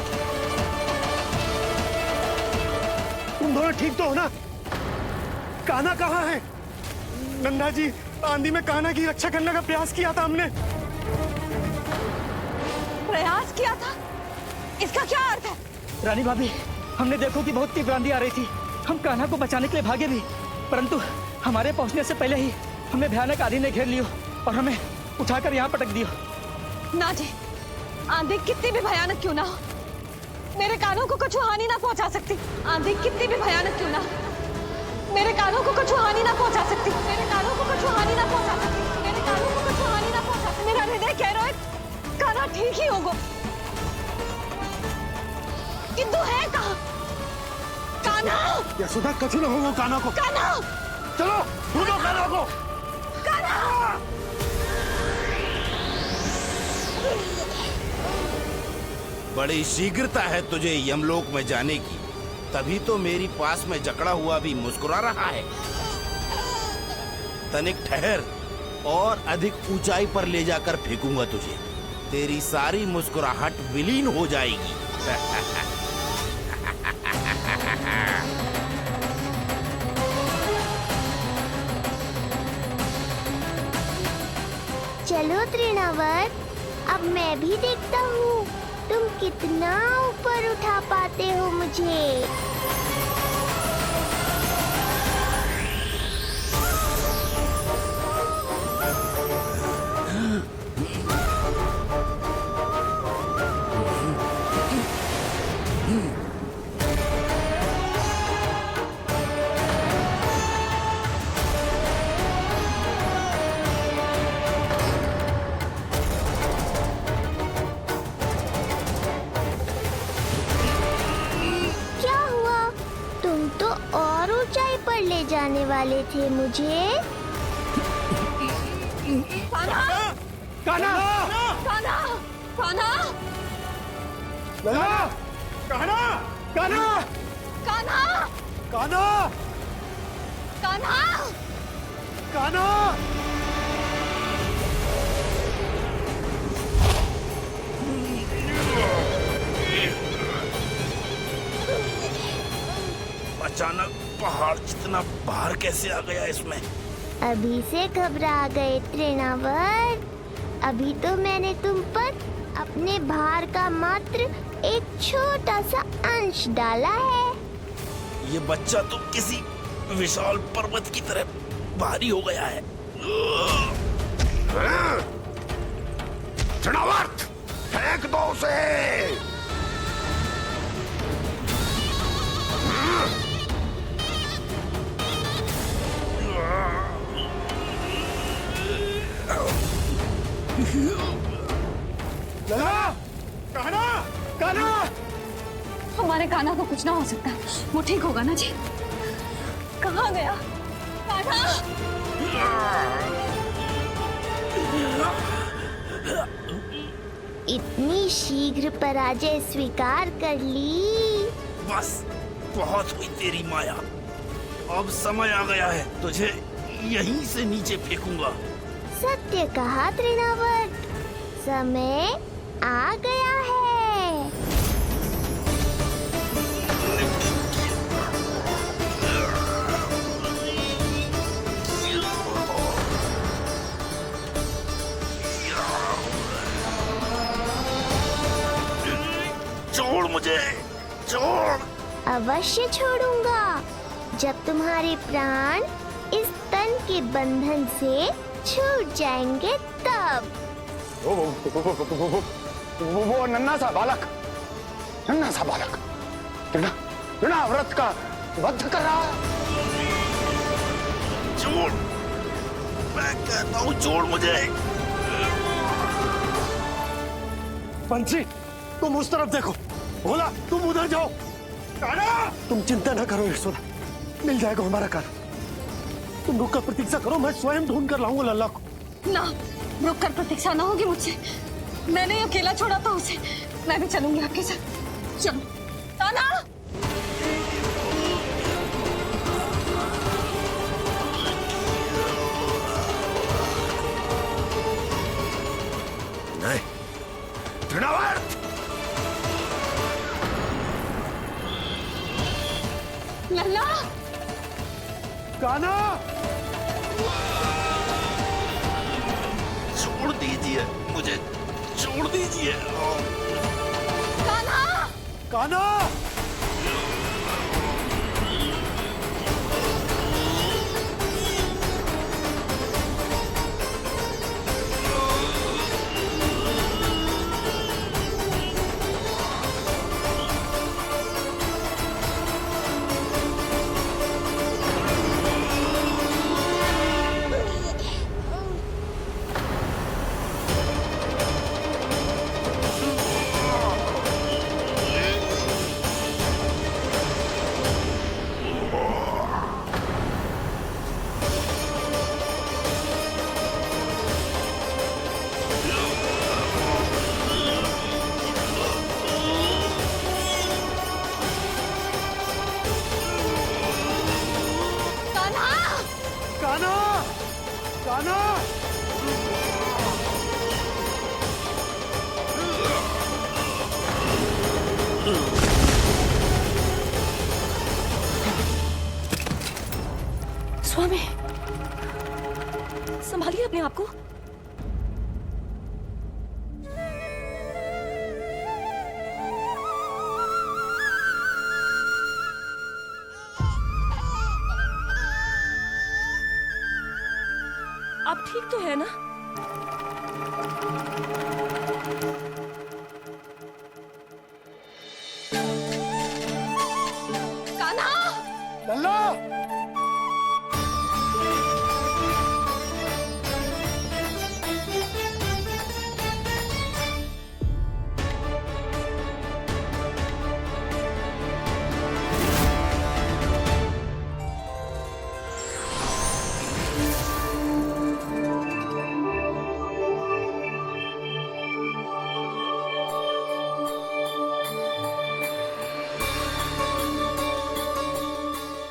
तुम दोनों ठीक तो हो ना? कान्हा कहाँ है? नंदा जी, आंधी में कान्हा की रक्षा करने का प्रयास किया था हमने। प्रयास किया था? इसका क्या अर्थ है? रानी भाभी, हमने देखो कि बहुत तीव्र आंधी आ रही थी। हम कान्हा को बचाने के लिए भागे भी, परंतु हमारे पहुंचने से पहले ही हमें भयानक आंधी ने घेर लियो और हमें उठाकर यहाँ पटक दियो। ना जी, आंधी कितनी भी भयानक क्यों ना हो, मेरे कानों को कुछ हानि ना पहुंचा सकती। आंधी कितनी भी भयानक क्यों ना हो, मेरे कानों को कुछ हानि ना पहुंचा सकती। मेरे कानों ठीक ही होगा। किंतु है कहाँ? कान्हा! यशोदा कछु न होगा कान्हा को। कान्हा! चलो ढूंढो कान्हा को। कान्हा! बड़ी शीघ्रता है तुझे यमलोक में जाने की, तभी तो मेरी पास में जकड़ा हुआ भी मुस्कुरा रहा है। तनिक ठहर, और अधिक ऊंचाई पर ले जाकर फेंकूंगा तुझे। तेरी सारी मुस्कुराहट विलीन हो जाएगी। चलो तृणावर्त, अब मैं भी देखता हूँ तुम कितना ऊपर उठा पाते हो मुझे। ले जाने वाले थे मुझे। कान्हा! कान्हा! कान्हा! कान्हा! लला! कान्हा! कान्हा! कान्हा! कान्हा! कान्हा! कान्हा! अचानक पहाड़ जितना भार कैसे आ गया इसमें? अभी से घबरा गए तृणावर्त। अभी तो मैंने तुम पर अपने भार का मात्र एक छोटा सा अंश डाला है। ये बच्चा तो किसी विशाल पर्वत की तरह भारी हो गया है। तृणावर्त, फेंक दो उसे। लला! कान्हा! कान्हा! हमारे कान्हा को कुछ ना हो सकता, वो ठीक होगा ना जी? कहाँ गया कान्हा? इतनी शीघ्र पराजय स्वीकार कर ली। बस बहुत हुई तेरी माया। अब समय आ गया है, तुझे यहीं से नीचे फेंकूंगा। सत्य कहा तृणावर्त, समय आ गया है। छोड़ मुझे, छोड़। अवश्य छोड़ूंगा, जब तुम्हारे प्राण इस तन के बंधन से छूट जाएंगे तब। वो नन्हा सा बालक तृणाव्रत का वध कर रहा है। छोड़, मैं कहता हूँ छोड़ मुझे। पंछी, तुम उस तरफ देखो। भोला, तुम उधर जाओ। कान्हा! तुम चिंता न करो यशोदा, मिल जाएगा हमारा कान्हा। तुम रुक कर प्रतीक्षा करो, मैं स्वयं ढूंढ कर लाऊंगा लल्ला को। ना, रुक कर प्रतीक्षा ना होगी मुझसे। मैंने अकेला छोड़ा था उसे, मैं भी चलूंगी आपके साथ। चलो कान्हा! नहीं, तृणावर्त! लल्ला! कान्हा! छोड़ दीजिए मुझे, छोड़ दीजिए। कान्हा! कान्हा! कान्हा! स्वामी, संभालिए अपने आप को। आप ठीक तो है ना? कान्हा! लल्ला!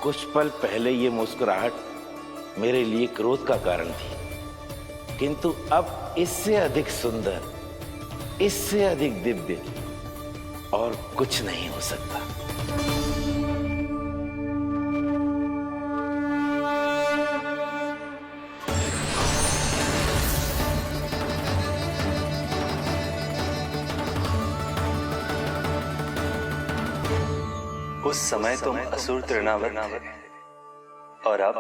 कुछ पल पहले ये मुस्कुराहट मेरे लिए क्रोध का कारण थी, किंतु अब इससे अधिक सुंदर, इससे अधिक दिव्य और कुछ नहीं हो सकता। उस समय तुम असुर तृणावर थे और अब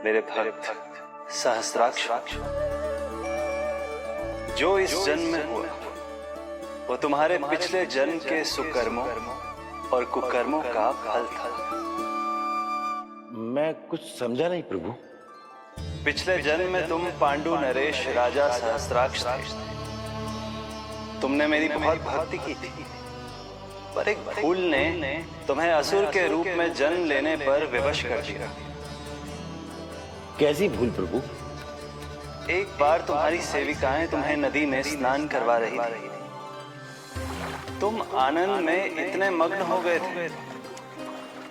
मेरे भक्त सहस्त्राक्ष। जो इस जन्म में हुआ वो तुम्हारे पिछले जन्म के सुकर्मों और कुकर्मों का फल था। मैं कुछ समझा नहीं प्रभु। पिछले जन्म में तुम पांडु नरेश राजा सहस्त्राक्ष थे। तुमने मेरी बहुत भक्ति की थी, पर एक भूल ने तुम्हें असुर के रूप में जन्म लेने पर विवश कर दिया। कैसी भूल प्रभु? एक बार तुम्हारी सेविकाएं तुम्हें नदी में स्नान करवा रही थी। तुम आनंद में इतने मग्न हो गए थे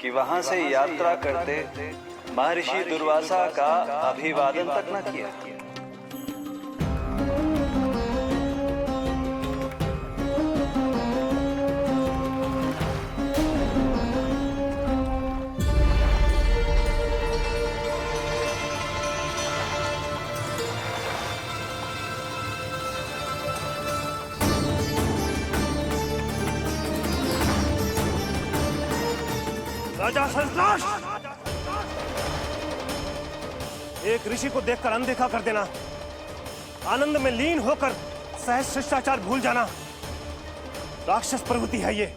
कि वहां से यात्रा करते महर्षि दुर्वासा का अभिवादन तक न किया। राजा सहस्त्राक्ष! एक ऋषि को देखकर अनदेखा कर देना, आनंद में लीन होकर सहज शिष्टाचार भूल जाना, राक्षस प्रवृत्ति है ये।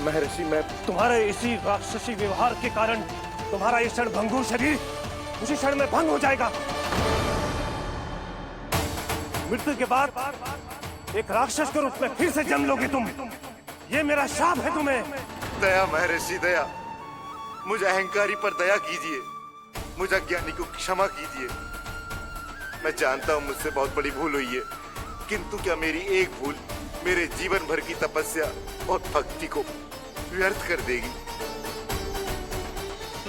महर्षि, मैं तुम्हारे इसी राक्षसी व्यवहार के कारण तुम्हारा ये क्षणभंगुर शरीर उसी क्षण में भंग हो जाएगा। मृत्यु के बाद एक राक्षस के रूप में फिर से जन्म लोगे तुम। ये मेरा शाप है तुम्हें। दया महर्षि दया, मुझे अहंकारी पर दया कीजिए, मुझे अज्ञानी को क्षमा कीजिए। मैं जानता हूँ मुझसे बहुत बड़ी भूल हुई है, किंतु क्या मेरी एक भूल मेरे जीवन भर की तपस्या और भक्ति को व्यर्थ कर देगी?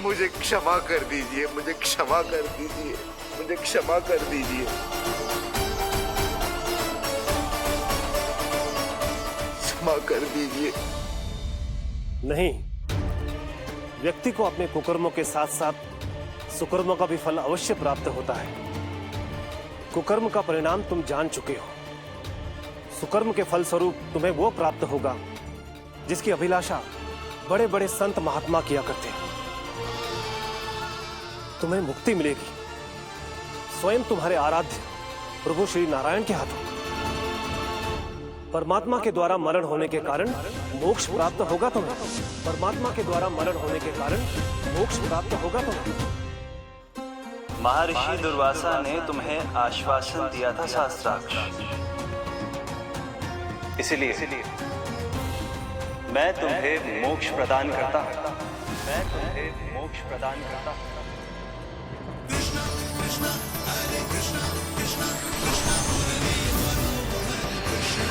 मुझे क्षमा कर दीजिए, मुझे क्षमा कर दीजिए, मुझे क्षमा कर दीजिए। क्षमा कर दीजिए। नहीं, व्यक्ति को अपने कुकर्मों के साथ साथ सुकर्मों का भी फल अवश्य प्राप्त होता है। कुकर्म का परिणाम तुम जान चुके हो। सुकर्म के फल स्वरूप तुम्हें वो प्राप्त होगा जिसकी अभिलाषा बड़े बड़े संत महात्मा किया करते हैं। तुम्हें मुक्ति मिलेगी स्वयं तुम्हारे आराध्य प्रभु श्री नारायण के हाथों। परमात्मा के द्वारा मरण होने के कारण मोक्ष प्राप्त होगा तुम्हें। परमात्मा के द्वारा मरण होने के कारण मोक्ष प्राप्त होगा तुम्हें। महर्षि दुर्वासा ने तुम्हें आश्वासन दिया था सहस्त्राक्ष, इसलिए मैं तुम्हें मोक्ष प्रदान करता हूं। मैं तुम्हें मोक्ष प्रदान करता हूं। कृष्णा कृष्णा हरे कृष्णा कृष्णा कृष्णा मुरली मनोहर कृष्णा।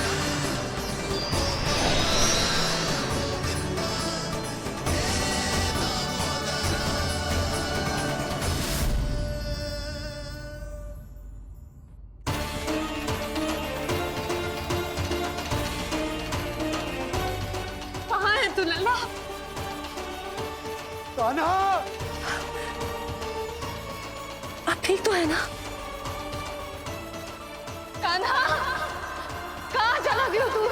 है तू लल्ला? कान्हा! आप ठीक तो है ना? कान्हा, कहाँ चला गया तू?